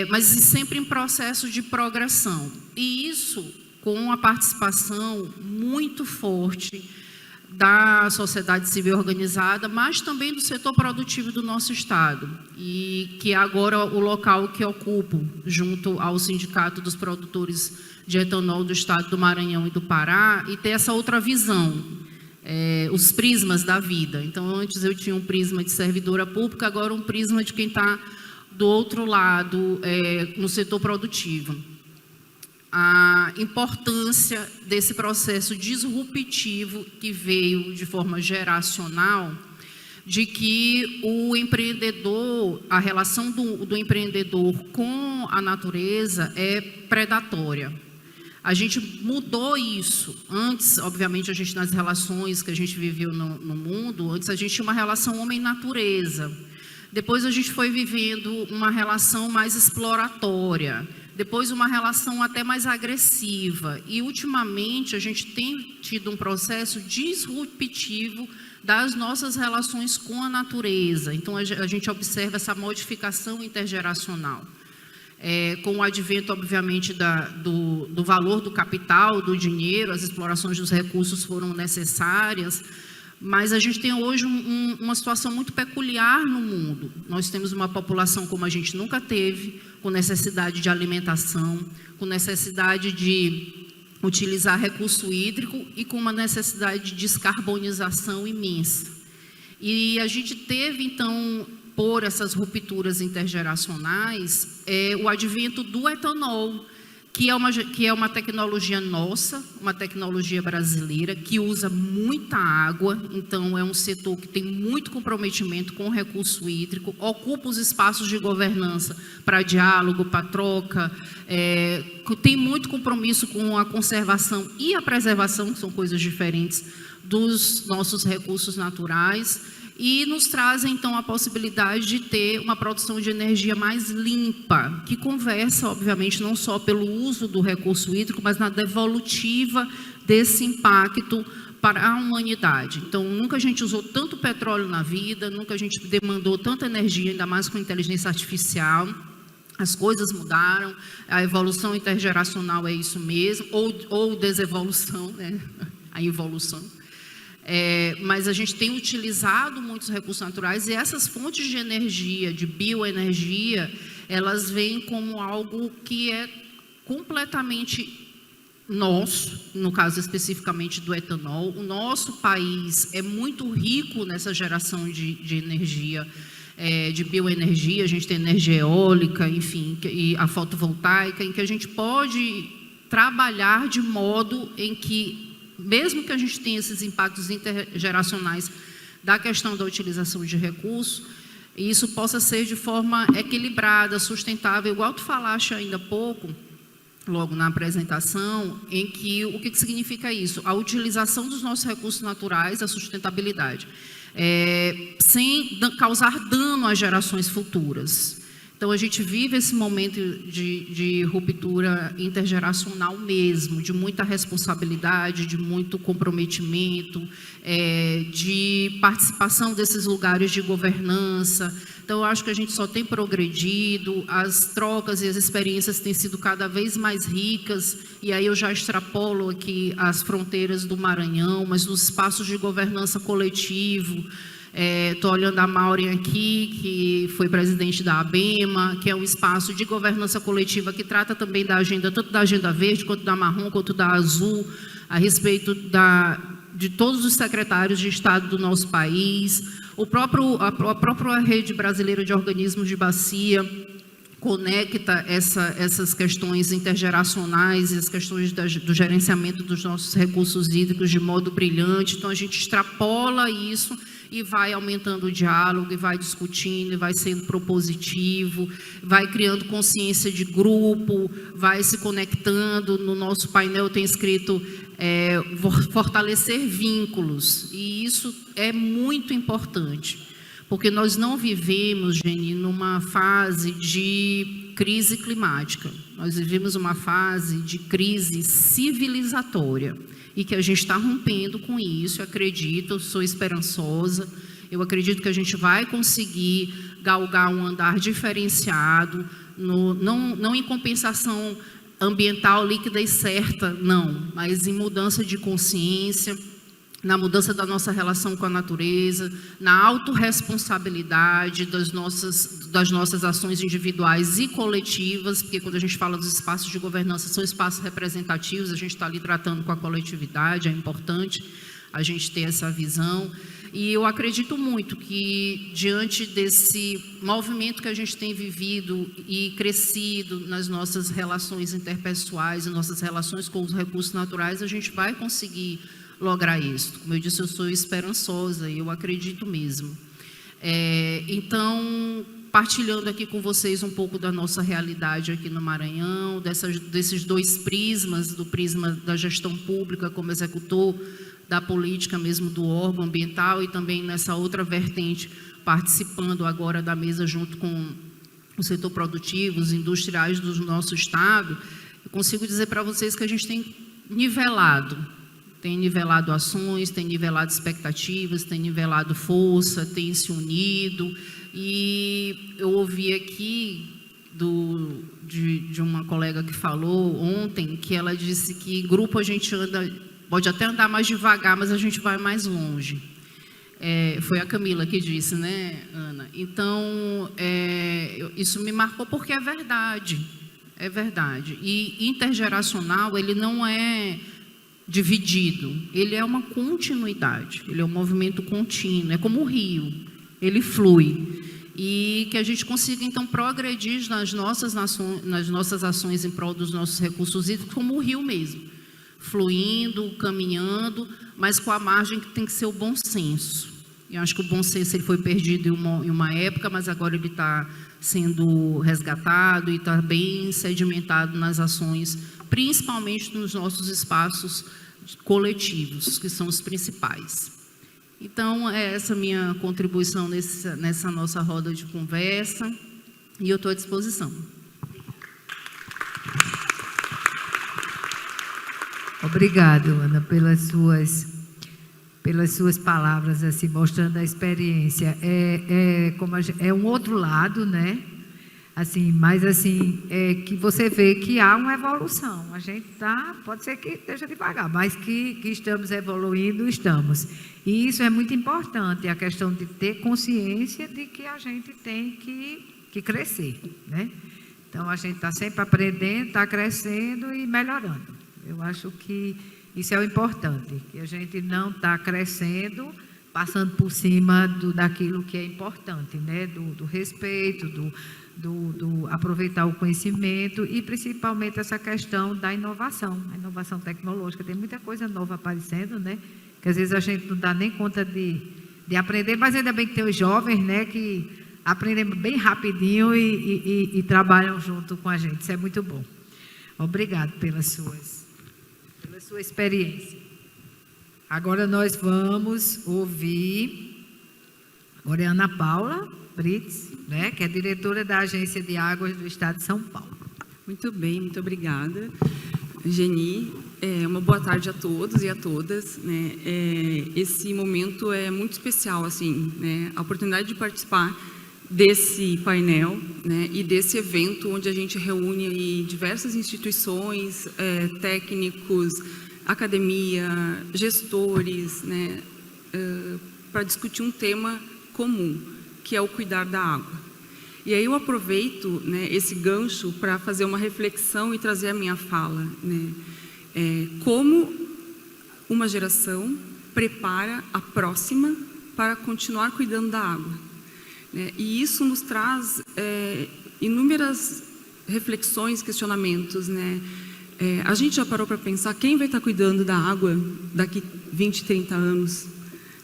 mas sempre em processo de progressão. E isso com a participação muito forte da sociedade civil organizada, mas também do setor produtivo do nosso estado, e que é agora o local que ocupo, junto ao Sindicato dos Produtores de Etanol do estado do Maranhão e do Pará, e ter essa outra visão, os prismas da vida. Então, antes eu tinha um prisma de servidora pública, agora um prisma de quem está do outro lado, no setor produtivo. A importância desse processo disruptivo que veio de forma geracional, de que o empreendedor, a relação do empreendedor com a natureza é predatória. A gente mudou isso. Antes, obviamente, a gente nas relações que a gente viveu no mundo, antes a gente tinha uma relação homem-natureza. Depois a gente foi vivendo uma relação mais exploratória. Depois uma relação até mais agressiva. E, ultimamente, a gente tem tido um processo disruptivo das nossas relações com a natureza. Então, a gente observa essa modificação intergeracional. Com o advento, obviamente, do valor do capital, do dinheiro, as explorações dos recursos foram necessárias, mas a gente tem hoje uma situação muito peculiar no mundo. Nós temos uma população como a gente nunca teve, com necessidade de alimentação, com necessidade de utilizar recurso hídrico e com uma necessidade de descarbonização imensa. E a gente teve, então, por essas rupturas intergeracionais, o advento do etanol, que é uma tecnologia nossa, uma tecnologia brasileira, que usa muita água. Então, é um setor que tem muito comprometimento com o recurso hídrico, ocupa os espaços de governança para diálogo, para troca, tem muito compromisso com a conservação e a preservação, que são coisas diferentes, dos nossos recursos naturais. E nos trazem, então, a possibilidade de ter uma produção de energia mais limpa, que conversa, obviamente, não só pelo uso do recurso hídrico, mas na devolutiva desse impacto para a humanidade. Então, nunca a gente usou tanto petróleo na vida, nunca a gente demandou tanta energia, ainda mais com inteligência artificial. As coisas mudaram, a evolução intergeracional é isso mesmo, ou desevolução, né? A involução. Mas a gente tem utilizado muitos recursos naturais e essas fontes de energia, de bioenergia, elas vêm como algo que é completamente nosso, no caso especificamente do etanol. O nosso país é muito rico nessa geração de energia, de bioenergia. A gente tem energia eólica, enfim, e a fotovoltaica, em que a gente pode trabalhar de modo em que, mesmo que a gente tenha esses impactos intergeracionais da questão da utilização de recursos, isso possa ser de forma equilibrada, sustentável, igual tu falaste ainda há pouco, logo na apresentação, em que o que significa isso? A utilização dos nossos recursos naturais, a sustentabilidade, sem causar dano às gerações futuras. Então, a gente vive esse momento de ruptura intergeracional mesmo, de muita responsabilidade, de muito comprometimento, de participação desses lugares de governança. Então, eu acho que a gente só tem progredido, as trocas e as experiências têm sido cada vez mais ricas, e aí eu já extrapolo aqui as fronteiras do Maranhão, mas nos espaços de governança coletivo. Estou olhando a Maureen aqui, que foi presidente da ABEMA, que é um espaço de governança coletiva que trata também da agenda, tanto da agenda verde, quanto da marrom, quanto da azul, a respeito de todos os secretários de Estado do nosso país. A própria Rede Brasileira de Organismos de Bacia conecta essas questões intergeracionais e as questões do gerenciamento dos nossos recursos hídricos de modo brilhante. Então, a gente extrapola isso e vai aumentando o diálogo, e vai discutindo, e vai sendo propositivo, vai criando consciência de grupo, vai se conectando. No nosso painel tem escrito fortalecer vínculos, e isso é muito importante, porque nós não vivemos, Geni, numa fase de crise climática, nós vivemos uma fase de crise civilizatória, e que a gente está rompendo com isso. Eu acredito, eu sou esperançosa, eu acredito que a gente vai conseguir galgar um andar diferenciado, não em compensação ambiental líquida e certa, não, mas em mudança de consciência, na mudança da nossa relação com a natureza, na autorresponsabilidade das nossas ações individuais e coletivas, porque quando a gente fala dos espaços de governança, são espaços representativos, a gente está ali tratando com a coletividade, é importante a gente ter essa visão. E eu acredito muito que, diante desse movimento que a gente tem vivido e crescido nas nossas relações interpessoais e nossas relações com os recursos naturais, a gente vai conseguir lograr isso. Como eu disse, eu sou esperançosa e eu acredito mesmo. Então, partilhando aqui com vocês um pouco da nossa realidade aqui no Maranhão, desses dois prismas, do prisma da gestão pública como executor, da política mesmo do órgão ambiental, e também nessa outra vertente, participando agora da mesa junto com o setor produtivo, os industriais do nosso estado, eu consigo dizer para vocês que a gente tem nivelado ações, tem nivelado expectativas, tem nivelado força, tem se unido. E eu ouvi aqui de uma colega que falou ontem, que ela disse que grupo a gente pode até andar mais devagar, mas a gente vai mais longe. Foi a Camila que disse, né, Ana? Então, isso me marcou porque é verdade. É verdade. E intergeracional, ele não é dividido, ele é uma continuidade, ele é um movimento contínuo, é como o rio, ele flui. E que a gente consiga, então, progredir nas nossas ações em prol dos nossos recursos hídricos, como o rio mesmo, fluindo, caminhando, mas com a margem que tem que ser o bom senso. Eu acho que o bom senso ele foi perdido em uma época, mas agora ele está sendo resgatado e está bem sedimentado nas ações, principalmente nos nossos espaços coletivos, que são os principais. Então, é essa minha contribuição nessa nossa roda de conversa, e eu estou à disposição. Obrigado, Ana, pelas suas palavras, assim, mostrando a experiência. É um outro lado, né? Assim, mas assim, que você vê que há uma evolução. A gente pode ser que esteja devagar, mas que estamos evoluindo, estamos. E isso é muito importante, a questão de ter consciência de que a gente tem que crescer, né? Então, a gente está sempre aprendendo, está crescendo e melhorando. Eu acho que isso é o importante, que a gente não está crescendo, passando por cima daquilo que é importante, né? Do respeito, do aproveitar o conhecimento e principalmente essa questão da inovação, a inovação tecnológica. Tem muita coisa nova aparecendo, né? Que às vezes a gente não dá nem conta de aprender, mas ainda bem que tem os jovens, né? Que aprendem bem rapidinho e trabalham junto com a gente. Isso é muito bom. Obrigado pela sua experiência. Agora nós vamos ouvir, agora é Ana Paula Brits, né, que é diretora da Agência de Águas do Estado de São Paulo. Muito bem, muito obrigada, Geni. Uma boa tarde a todos e a todas. Né? Esse momento é muito especial, assim, né? A oportunidade de participar desse painel, né, e desse evento onde a gente reúne aí diversas instituições, técnicos, academia, gestores, né, para discutir um tema comum, que é o cuidar da água. E aí eu aproveito, né, esse gancho para fazer uma reflexão e trazer a minha fala, né, como uma geração prepara a próxima para continuar cuidando da água. E isso nos traz inúmeras reflexões, questionamentos, né? A gente já parou para pensar quem vai estar cuidando da água daqui 20, 30 anos?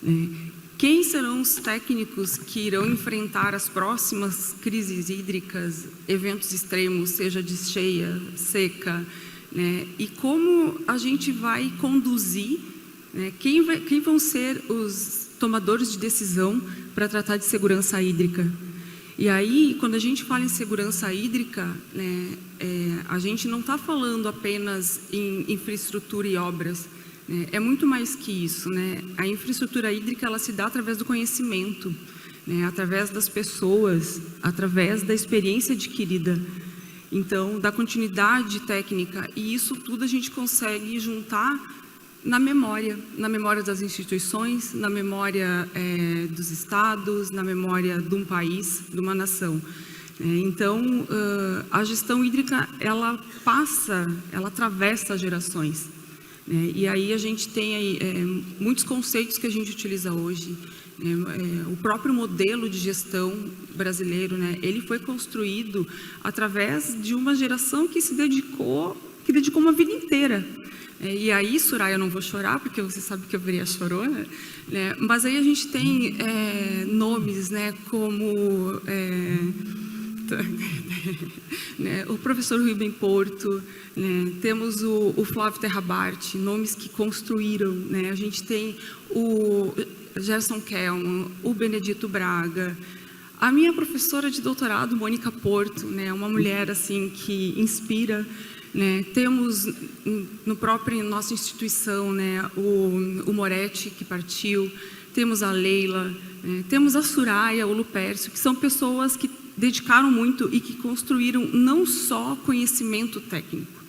Né? Quem serão os técnicos que irão enfrentar as próximas crises hídricas, eventos extremos, seja de cheia, seca? Né? E como a gente vai conduzir, né? Quem vão ser os tomadores de decisão para tratar de segurança hídrica? E aí, quando a gente fala em segurança hídrica, né, a gente não está falando apenas em infraestrutura e obras, né, é muito mais que isso, né? A infraestrutura hídrica, ela se dá através do conhecimento, né, através das pessoas, através da experiência adquirida, então, da continuidade técnica, e isso tudo a gente consegue juntar na memória das instituições, na memória dos estados, na memória de um país, de uma nação. Então, a gestão hídrica, ela atravessa gerações. E aí a gente tem aí, muitos conceitos que a gente utiliza hoje. O próprio modelo de gestão brasileiro, né, ele foi construído através de uma geração que dedicou uma vida inteira. E aí, Soraya, eu não vou chorar, porque você sabe que eu virei a chorona, né? Mas aí a gente tem nomes, né, como né, o professor Rubem Porto, né, temos o Flávio Terrabate, nomes que construíram, né? A gente tem o Gerson Kelman, o Benedito Braga, a minha professora de doutorado, Mônica Porto, né, uma mulher assim que inspira. Né, temos nossa instituição, né, o Moretti, que partiu, temos a Leila, né, temos a Soraya, o Lupércio, que são pessoas que dedicaram muito e que construíram não só conhecimento técnico,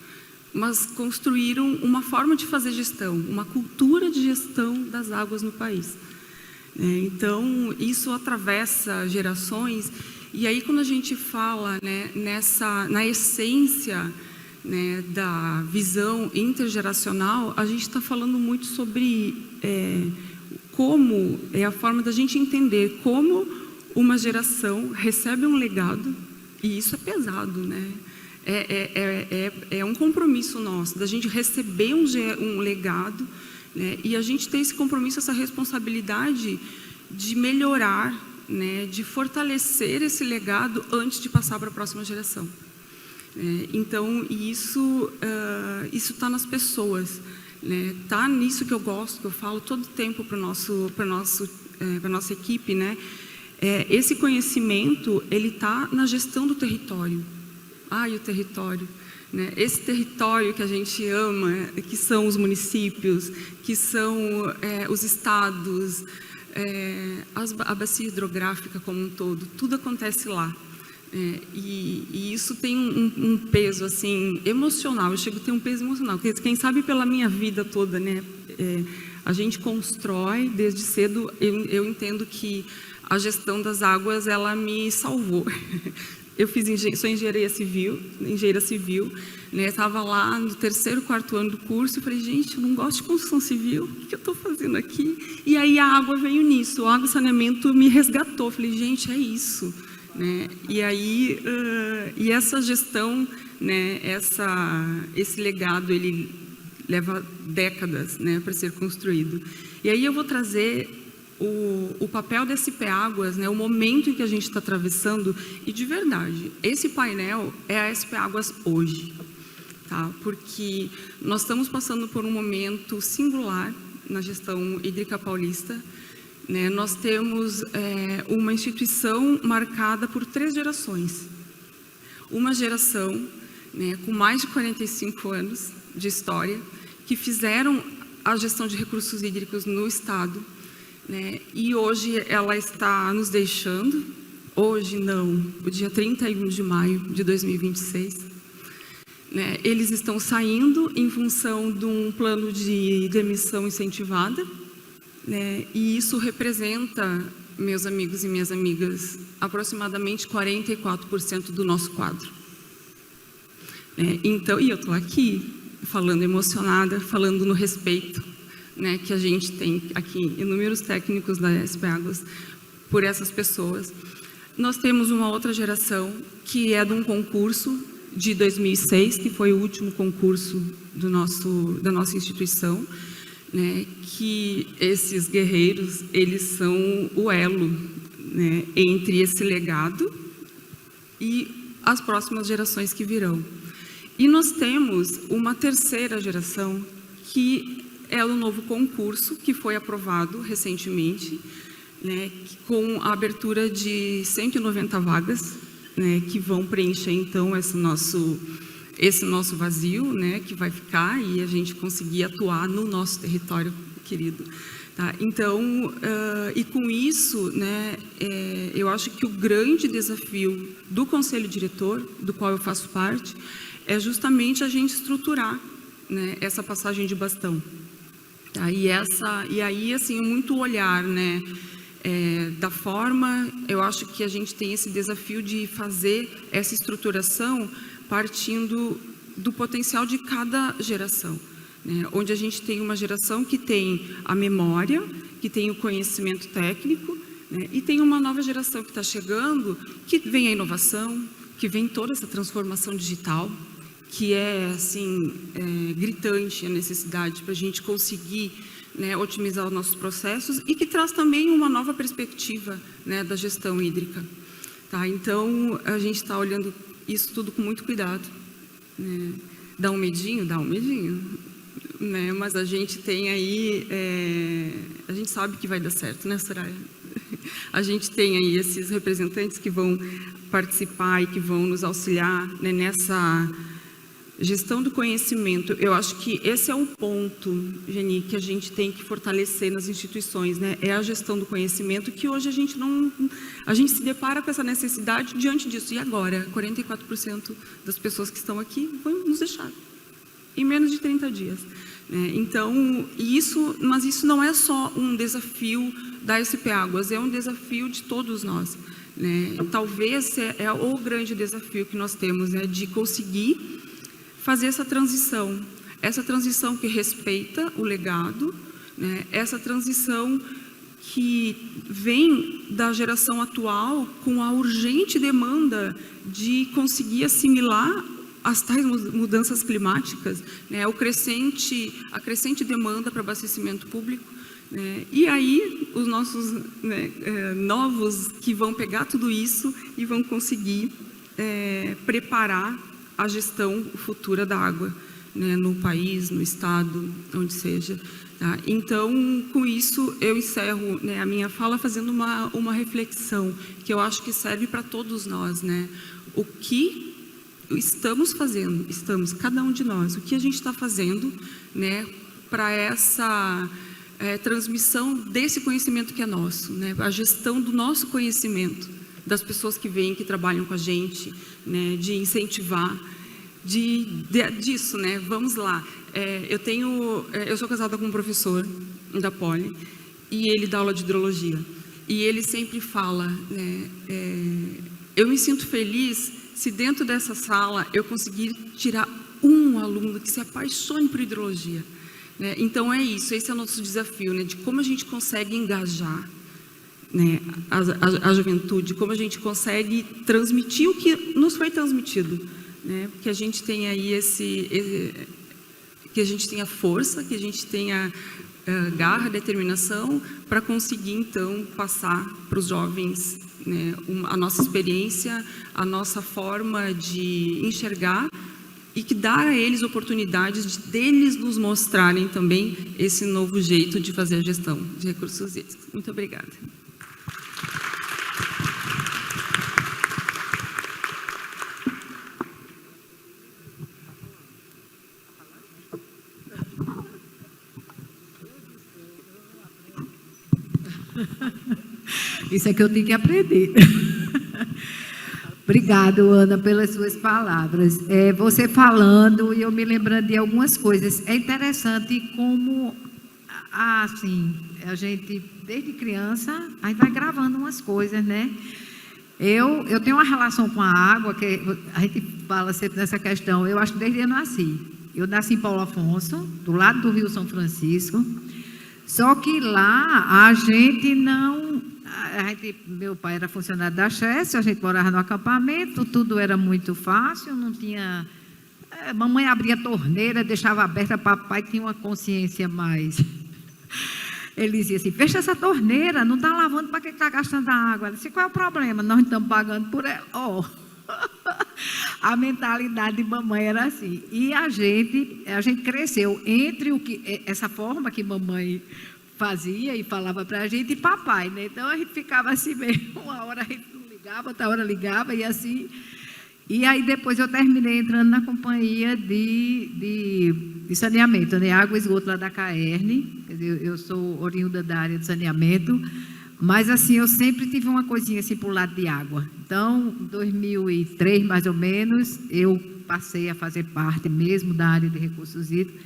mas construíram uma forma de fazer gestão, uma cultura de gestão das águas no país. Então, isso atravessa gerações, e aí quando a gente fala, né, na essência, né, da visão intergeracional, a gente está falando muito sobre como é a forma da gente entender como uma geração recebe um legado, e isso é pesado, né? É um compromisso nosso, da gente receber um legado, né, e a gente tem esse compromisso, essa responsabilidade de melhorar, né, de fortalecer esse legado antes de passar para a próxima geração. Então, isso está nas pessoas, né? Tá nisso que eu gosto, que eu falo todo o tempo para a nossa equipe, né? Esse conhecimento, ele está na gestão do território. E o território, né? Esse território que a gente ama, que são os municípios, que são os estados, a bacia hidrográfica como um todo, tudo acontece lá. E isso tem um peso assim emocional. Eu chego a ter um peso emocional. Quem sabe pela minha vida toda, né? A gente constrói desde cedo. Eu entendo que a gestão das águas ela me salvou. Eu sou engenheira civil, né? Estava lá no 3º, 4º ano do curso e falei, gente, eu não gosto de construção civil, o que eu estou fazendo aqui? E aí a água veio nisso, o água e saneamento me resgatou. Falei, gente, é isso, né? E aí e essa gestão, né? Esse legado ele leva décadas, né? Para ser construído. E aí eu vou trazer o papel da SP Águas, né, o momento em que a gente está atravessando, e de verdade, esse painel é a SP Águas hoje, tá? Porque nós estamos passando por um momento singular na gestão hídrica paulista, né? Nós temos uma instituição marcada por 3 gerações. Uma geração, né, com mais de 45 anos de história, que fizeram a gestão de recursos hídricos no Estado, né? E hoje ela está nos deixando, hoje não, o dia 31 de maio de 2026. Né? Eles estão saindo em função de um plano de demissão incentivada, né? E isso representa, meus amigos e minhas amigas, aproximadamente 44% do nosso quadro. Né? Então, e eu estou aqui falando emocionada, falando no respeito, né, que a gente tem aqui, inúmeros técnicos da SP Águas, por essas pessoas. Nós temos uma outra geração, que é de um concurso de 2006, que foi o último concurso da nossa instituição, né, que esses guerreiros, eles são o elo, né, entre esse legado e as próximas gerações que virão. E nós temos uma terceira geração, que é o novo concurso que foi aprovado recentemente, né, com a abertura de 190 vagas, né, que vão preencher então esse nosso vazio, né, que vai ficar e a gente conseguir atuar no nosso território querido. Tá? Então, e com isso, né, eu acho que o grande desafio do Conselho Diretor, do qual eu faço parte, é justamente a gente estruturar, né, essa passagem de bastão. Tá? E aí, assim, muito olhar, né, da forma, eu acho que a gente tem esse desafio de fazer essa estruturação partindo do potencial de cada geração, né, onde a gente tem uma geração que tem a memória, que tem o conhecimento técnico, né, e tem uma nova geração que está chegando, que vem a inovação, que vem toda essa transformação digital, que é, assim, gritante a necessidade para a gente conseguir, né, otimizar os nossos processos e que traz também uma nova perspectiva, né, da gestão hídrica. Tá? Então, a gente está olhando isso tudo com muito cuidado. Né? Dá um medinho, né? Mas a gente tem aí, a gente sabe que vai dar certo, né, Soraya? A gente tem aí esses representantes que vão participar e que vão nos auxiliar, né, nessa gestão do conhecimento. Eu acho que esse é um ponto, Geni, que a gente tem que fortalecer nas instituições, né? É a gestão do conhecimento, que hoje a gente se depara com essa necessidade diante disso. E agora, 44% das pessoas que estão aqui vão nos deixar em menos de 30 dias. Né? Então, mas isso não é só um desafio da SP Águas, é um desafio de todos nós. Né? Talvez é o grande desafio que nós temos, né, de conseguir fazer essa transição que respeita o legado, né? Essa transição que vem da geração atual com a urgente demanda de conseguir assimilar as tais mudanças climáticas, né? A crescente demanda para abastecimento público, né? E aí os nossos, né, novos que vão pegar tudo isso e vão conseguir preparar a gestão futura da água, né, no país, no estado, onde seja. Tá? Então, com isso, eu encerro, né, a minha fala fazendo uma reflexão, que eu acho que serve para todos nós. Né? O que estamos fazendo, cada um de nós, o que a gente está fazendo, né, para essa transmissão desse conhecimento que é nosso, né, a gestão do nosso conhecimento, das pessoas que vêm, que trabalham com a gente, né, de incentivar, disso, né? Vamos lá. Eu sou casada com um professor da Poli e ele dá aula de hidrologia. E ele sempre fala, né, eu me sinto feliz se dentro dessa sala eu conseguir tirar um aluno que se apaixone por hidrologia. Né? Então é isso, esse é o nosso desafio, né, de como a gente consegue engajar, né, a juventude, como a gente consegue transmitir o que nos foi transmitido, né, que a gente tenha aí que a gente tenha força, que a gente tenha garra, determinação para conseguir então passar para os jovens, né, a nossa experiência, a nossa forma de enxergar e que dar a eles oportunidades deles nos mostrarem também esse novo jeito de fazer a gestão de recursos hídricos. Muito obrigada. Isso é que eu tenho que aprender. Obrigado, Ana, pelas suas palavras. Você falando e eu me lembrando de algumas coisas. É interessante como, assim, a gente, desde criança, a gente vai gravando umas coisas, né? Eu tenho uma relação com a água, que a gente fala sempre nessa questão, eu acho que desde que eu nasci. Eu nasci em Paulo Afonso, do lado do Rio São Francisco, só que lá a gente não... meu pai era funcionário da Chess, a gente morava no acampamento, tudo era muito fácil, não tinha... mamãe abria a torneira, deixava aberta, papai tinha uma consciência mais... Ele dizia assim, fecha essa torneira, não está lavando, para que está gastando a água? Eu disse, qual é o problema? Nós estamos pagando por ela. A mentalidade de mamãe era assim. E a gente cresceu entre essa forma que mamãe fazia e falava para a gente e papai, né? Então a gente ficava assim mesmo, uma hora a gente não ligava, outra hora ligava e assim. E aí depois eu terminei entrando na companhia de saneamento, né? Água e esgoto lá da Caerne. Quer dizer, eu sou oriunda da área de saneamento, mas assim, eu sempre tive uma coisinha assim para o lado de água. Então, em 2003, mais ou menos, eu passei a fazer parte mesmo da área de recursos hídricos.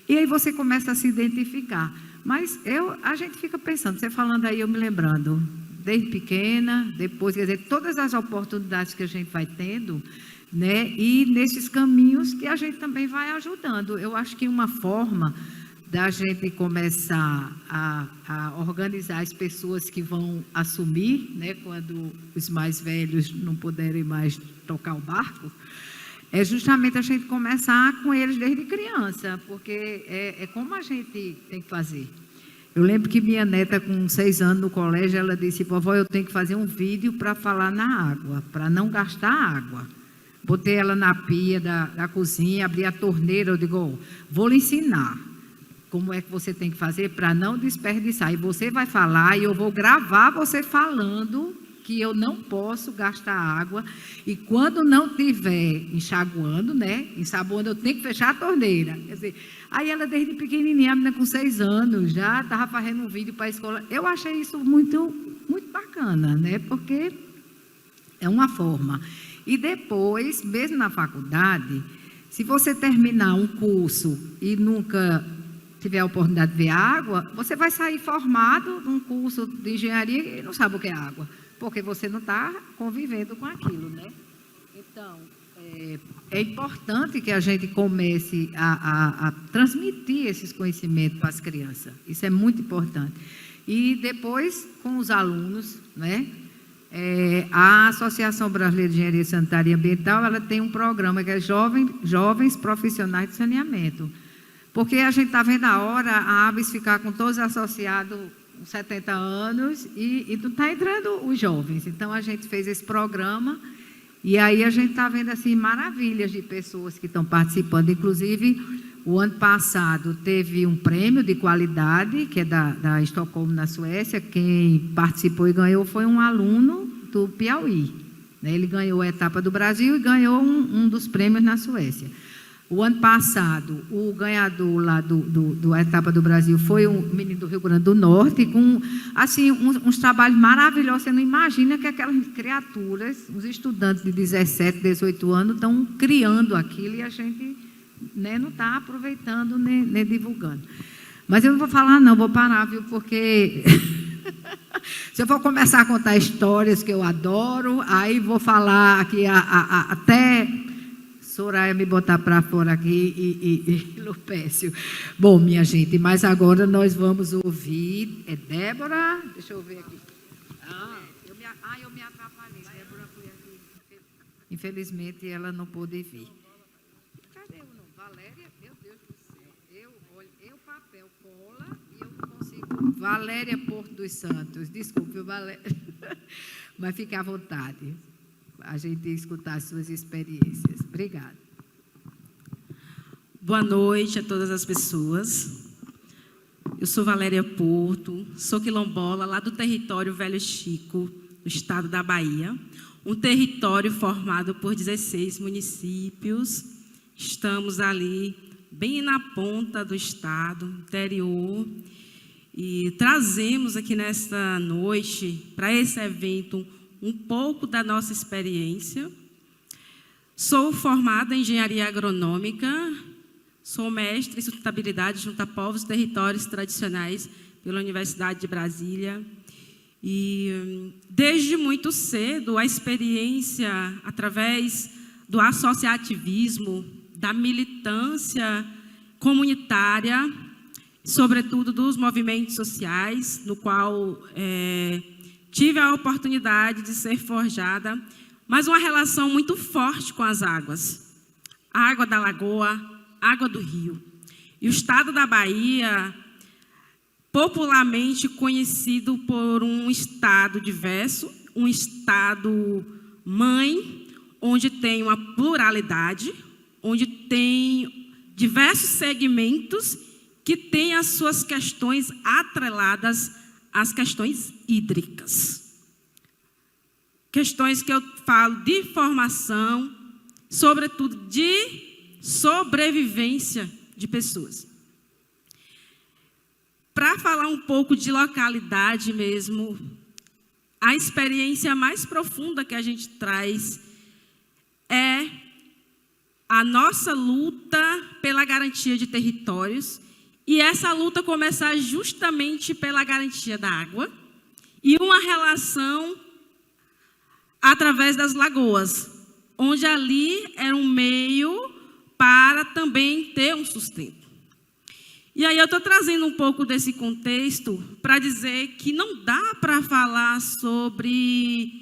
E aí você começa a se identificar. Mas a gente fica pensando, você falando aí, eu me lembrando, desde pequena, depois, quer dizer, todas as oportunidades que a gente vai tendo, né? E nesses caminhos que a gente também vai ajudando. Eu acho que uma forma da gente começar a organizar as pessoas que vão assumir, né? Quando os mais velhos não puderem mais tocar o barco, é justamente a gente começar com eles desde criança, porque é como a gente tem que fazer. Eu lembro que minha neta, com 6 anos no colégio, ela disse, vovó, eu tenho que fazer um vídeo para falar na água, para não gastar água. Botei ela na pia da cozinha, abri a torneira, eu digo, vou lhe ensinar como é que você tem que fazer para não desperdiçar. E você vai falar e eu vou gravar você falando que eu não posso gastar água e quando não tiver enxaguando, né, ensaboando, eu tenho que fechar a torneira. Quer dizer, aí ela desde pequenininha, a menina com 6 anos, já estava fazendo um vídeo para a escola. Eu achei isso muito, muito bacana, né, porque é uma forma. E depois, mesmo na faculdade, se você terminar um curso e nunca tiver a oportunidade de ver água, você vai sair formado num curso de engenharia e não sabe o que é água, porque você não está convivendo com aquilo, né? Então, é importante que a gente comece a transmitir esses conhecimentos para as crianças. Isso é muito importante. E depois, com os alunos, né? A Associação Brasileira de Engenharia Sanitária e Ambiental, ela tem um programa que é Jovens Profissionais de Saneamento. Porque a gente está vendo a hora a ABS ficar com todos associados com 70 anos e não está entrando os jovens. Então, a gente fez esse programa e aí a gente está vendo assim, maravilhas de pessoas que estão participando. Inclusive, o ano passado teve um prêmio de qualidade, que é da Estocolmo, na Suécia. Quem participou e ganhou foi um aluno do Piauí. Ele ganhou a etapa do Brasil e ganhou um dos prêmios na Suécia. O ano passado, o ganhador lá da etapa do Brasil foi um menino do Rio Grande do Norte, com assim, uns trabalhos maravilhosos. Você não imagina que aquelas criaturas, os estudantes de 17, 18 anos, estão criando aquilo e a gente, né, não está aproveitando nem divulgando. Mas eu não vou falar, não, vou parar, viu, porque se eu for começar a contar histórias que eu adoro, aí vou falar aqui até Soraya me botar para fora aqui e Lupécio. Bom, minha gente, mas agora nós vamos ouvir. É Débora? Deixa eu ver aqui. Eu me atrapalhei. Débora foi aqui. Infelizmente, ela não pôde vir. Cadê o nome? Valéria? Meu Deus do céu. Eu papel cola e eu não consigo. Valéria Porto dos Santos. Desculpe, Valéria. Mas fique à vontade. A gente escutar as suas experiências. Obrigada. Boa noite a todas as pessoas. Eu sou Valéria Porto, sou quilombola lá do território Velho Chico, no estado da Bahia. Um território formado por 16 municípios. Estamos ali, bem na ponta do estado, interior. E trazemos aqui nesta noite, para esse evento, um pouco da nossa experiência. Sou formada em engenharia agronômica, sou mestre em sustentabilidade junto a povos e territórios tradicionais pela Universidade de Brasília. E desde muito cedo a experiência através do associativismo, da militância comunitária, sobretudo dos movimentos sociais, no qual tive a oportunidade de ser forjada, mas uma relação muito forte com as águas. A água da lagoa, água do rio. E o estado da Bahia, popularmente conhecido por um estado diverso, um estado mãe, onde tem uma pluralidade, onde tem diversos segmentos que têm as suas questões atreladas às questões hídricas. Questões que eu falo de formação, sobretudo de sobrevivência de pessoas. Para falar um pouco de localidade mesmo, a experiência mais profunda que a gente traz é a nossa luta pela garantia de territórios, e essa luta começar justamente pela garantia da água e uma relação através das lagoas, onde ali era um meio para também ter um sustento. E aí eu estou trazendo um pouco desse contexto para dizer que não dá para falar sobre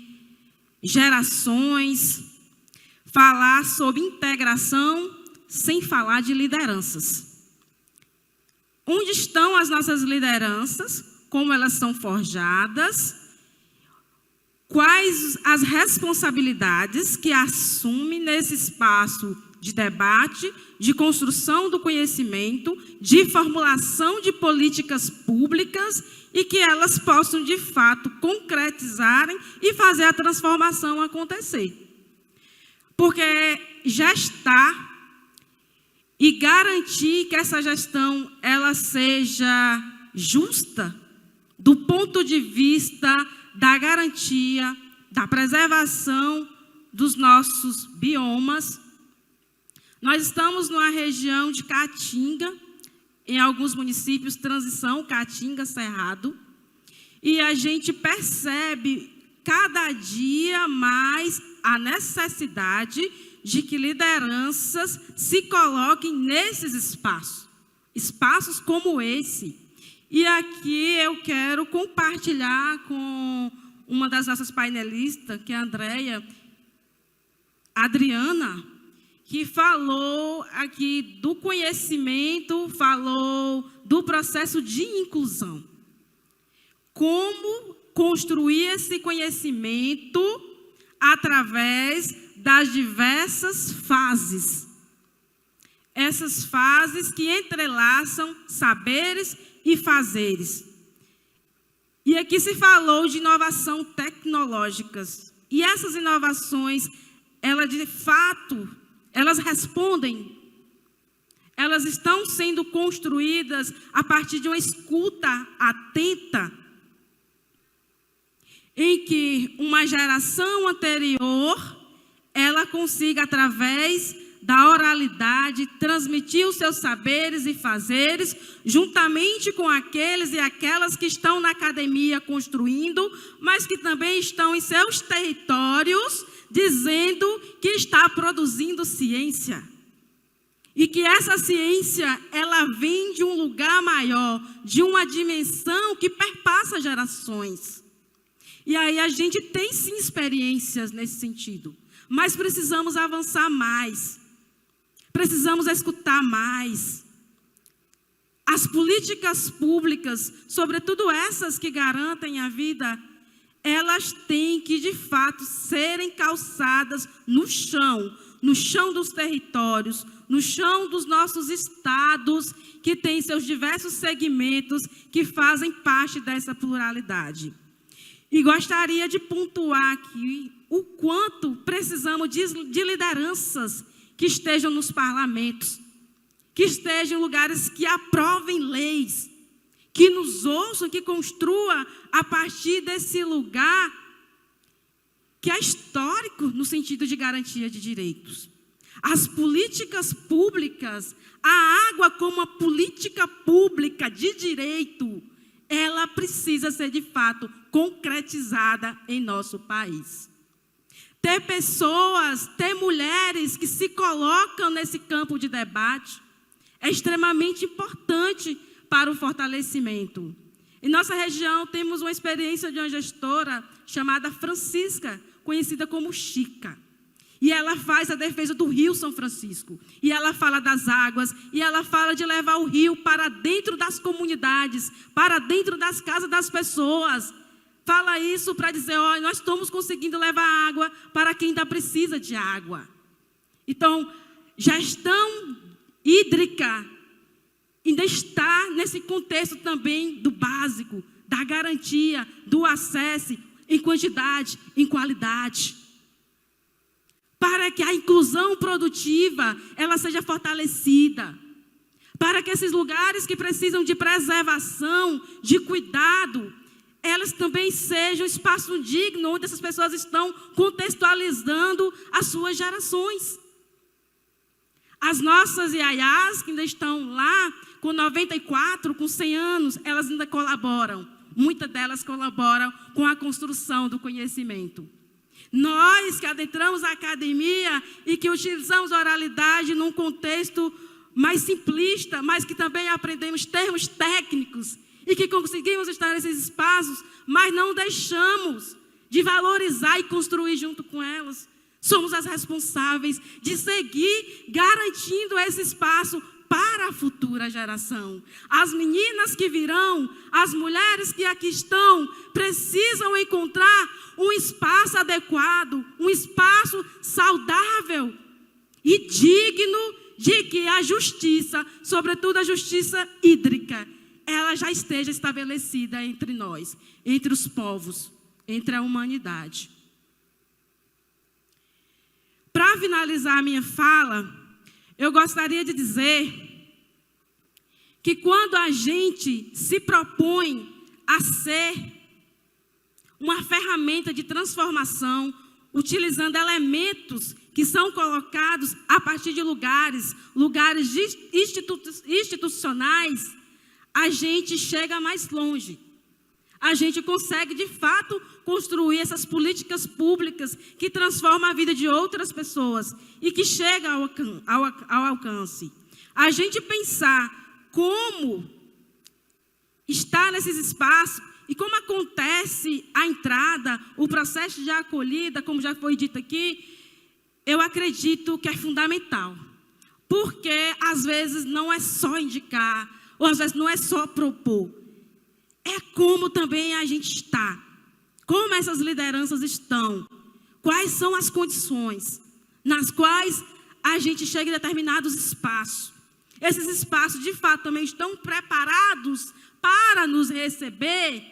gerações, falar sobre integração sem falar de lideranças. Onde estão as nossas lideranças? Como elas são forjadas? Quais as responsabilidades que assumem nesse espaço de debate, de construção do conhecimento, de formulação de políticas públicas e que elas possam, de fato, concretizarem e fazer a transformação acontecer. Porque gestar e garantir que essa gestão ela seja justa do ponto de vista da garantia, da preservação dos nossos biomas. Nós estamos numa região de Caatinga, em alguns municípios, transição, Caatinga, Cerrado, e a gente percebe cada dia mais a necessidade de que lideranças se coloquem nesses espaços, espaços como esse. E aqui eu quero compartilhar com uma das nossas painelistas, que é a Adriana, que falou aqui do conhecimento, falou do processo de inclusão. Como construir esse conhecimento através das diversas fases. Essas fases que entrelaçam saberes e fazeres. E aqui se falou de inovação tecnológicas. E essas inovações, elas de fato, elas respondem elas estão sendo construídas a partir de uma escuta atenta, em que uma geração anterior, ela consiga, através da oralidade, transmitir os seus saberes e fazeres, juntamente com aqueles e aquelas que estão na academia construindo, mas que também estão em seus territórios, dizendo que está produzindo ciência. E que essa ciência, ela vem de um lugar maior, de uma dimensão que perpassa gerações. E aí a gente tem sim experiências nesse sentido, mas precisamos avançar mais. Precisamos escutar mais. As políticas públicas, sobretudo essas que garantem a vida, elas têm que, de fato, serem calçadas no chão dos territórios, no chão dos nossos estados, que têm seus diversos segmentos que fazem parte dessa pluralidade. E gostaria de pontuar aqui o quanto precisamos de lideranças que estejam nos parlamentos, que estejam em lugares que aprovem leis, que nos ouçam, que construa a partir desse lugar que é histórico no sentido de garantia de direitos. As políticas públicas, a água como uma política pública de direito, ela precisa ser de fato concretizada em nosso país. Ter pessoas, ter mulheres que se colocam nesse campo de debate é extremamente importante para o fortalecimento. Em nossa região temos uma experiência de uma gestora chamada Francisca, conhecida como Chica. E ela faz a defesa do Rio São Francisco. E ela fala das águas, e ela fala de levar o rio para dentro das comunidades, para dentro das casas das pessoas. Fala isso para dizer, olha, nós estamos conseguindo levar água para quem ainda precisa de água. Então, gestão hídrica ainda está nesse contexto também do básico, da garantia, do acesso em quantidade, em qualidade. Para que a inclusão produtiva, ela seja fortalecida. Para que esses lugares que precisam de preservação, de cuidado, elas também sejam espaço digno, onde essas pessoas estão contextualizando as suas gerações. As nossas iaiás, que ainda estão lá, com 94, com 100 anos, elas ainda colaboram. Muitas delas colaboram com a construção do conhecimento. Nós que adentramos a academia e que utilizamos a oralidade num contexto mais simplista, mas que também aprendemos termos técnicos e que conseguimos estar nesses espaços, mas não deixamos de valorizar e construir junto com elas. Somos as responsáveis de seguir garantindo esse espaço para a futura geração. As meninas que virão, as mulheres que aqui estão, precisam encontrar um espaço adequado, um espaço saudável e digno de que a justiça, sobretudo a justiça hídrica, ela já esteja estabelecida entre nós, entre os povos, entre a humanidade. Para finalizar a minha fala, eu gostaria de dizer que quando a gente se propõe a ser uma ferramenta de transformação, utilizando elementos que são colocados a partir de lugares institucionais, a gente chega mais longe. A gente consegue, de fato, construir essas políticas públicas que transformam a vida de outras pessoas e que chegam ao alcance. A gente pensar como está nesses espaços e como acontece a entrada, o processo de acolhida, como já foi dito aqui, eu acredito que é fundamental. Porque, às vezes, não é só indicar, ou às vezes não é só propor. É como também a gente está. Como essas lideranças estão. Quais são as condições nas quais a gente chega em determinados espaços. Esses espaços, de fato, também estão preparados para nos receber,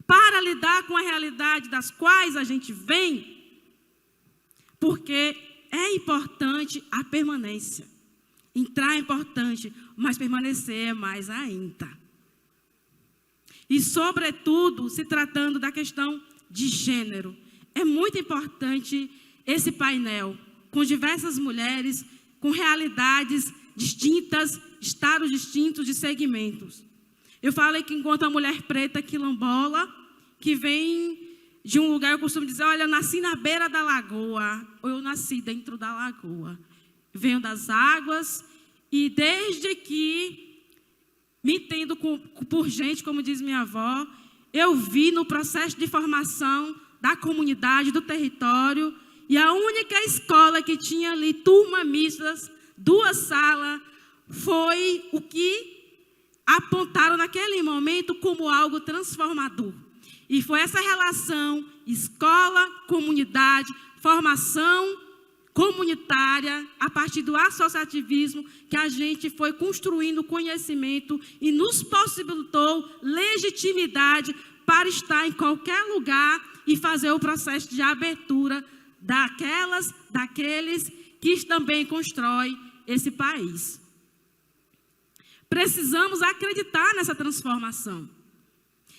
para lidar com a realidade das quais a gente vem. Porque é importante a permanência. Entrar é importante, mas permanecer é mais ainda. E, sobretudo, se tratando da questão de gênero. É muito importante esse painel, com diversas mulheres, com realidades distintas, estados distintos de segmentos. Eu falei que enquanto a mulher preta quilombola, que vem de um lugar, eu costumo dizer, olha, eu nasci na beira da lagoa, ou eu nasci dentro da lagoa. Venho das águas e desde que me entendo por gente, como diz minha avó, eu vi no processo de formação da comunidade, do território, e a única escola que tinha ali turma mistas, 2 salas, foi o que apontaram naquele momento como algo transformador. E foi essa relação escola, comunidade, formação comunitária, a partir do associativismo, que a gente foi construindo conhecimento e nos possibilitou legitimidade para estar em qualquer lugar e fazer o processo de abertura daqueles que também constroem esse país. Precisamos acreditar nessa transformação.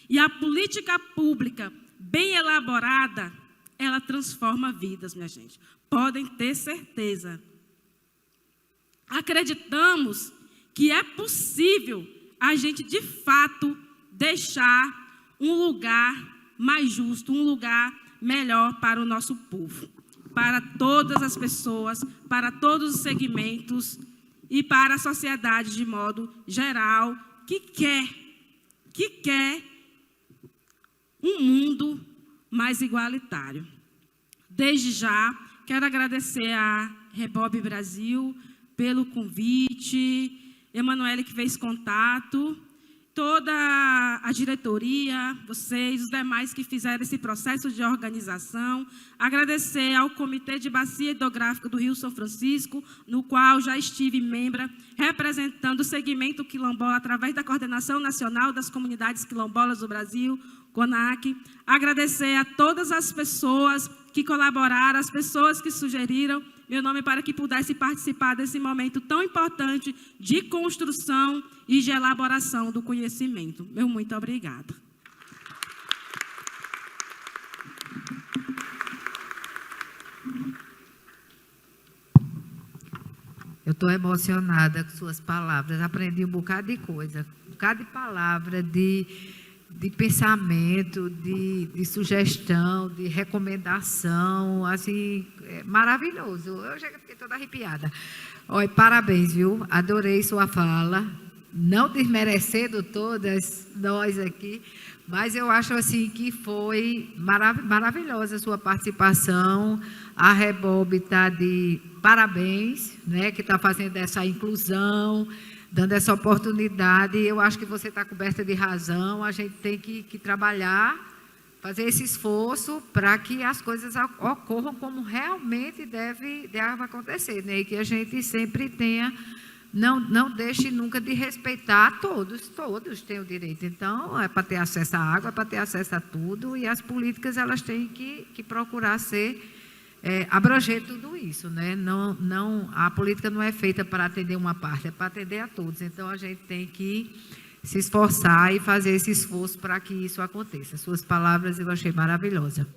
E a política pública bem elaborada, ela transforma vidas, minha gente. Podem ter certeza. Acreditamos que é possível a gente, de fato, deixar um lugar mais justo, um lugar melhor para o nosso povo, para todas as pessoas, para todos os segmentos e para a sociedade de modo geral, que quer um mundo mais igualitário. Desde já, quero agradecer a Rebob Brasil pelo convite, Emanuele que fez contato, toda a diretoria, vocês, os demais que fizeram esse processo de organização. Agradecer ao Comitê de Bacia Hidrográfica do Rio São Francisco, no qual já estive membro, representando o segmento quilombola através da Coordenação Nacional das Comunidades Quilombolas do Brasil, CONAC. Agradecer a todas as pessoas que colaboraram, as pessoas que sugeriram meu nome para que pudesse participar desse momento tão importante de construção e de elaboração do conhecimento. Meu muito obrigada. Eu estou emocionada com suas palavras. Aprendi um bocado de coisa, um bocado de palavra, de pensamento, de sugestão, de recomendação, assim, maravilhoso. Eu já fiquei toda arrepiada. Olha, parabéns, viu? Adorei sua fala, não desmerecendo todas nós aqui, mas eu acho assim que foi maravilhosa a sua participação. A Rebob está de parabéns, né, que está fazendo essa inclusão, dando essa oportunidade. Eu acho que você está coberta de razão. A gente tem que trabalhar, fazer esse esforço para que as coisas ocorram como realmente deve acontecer, né? E que a gente sempre tenha, não deixe nunca de respeitar todos têm o direito. Então, é para ter acesso à água, é para ter acesso a tudo, e as políticas elas têm que procurar abranger tudo isso, né? A política não é feita para atender uma parte, é para atender a todos. Então, a gente tem que se esforçar e fazer esse esforço para que isso aconteça. Suas palavras eu achei maravilhosas.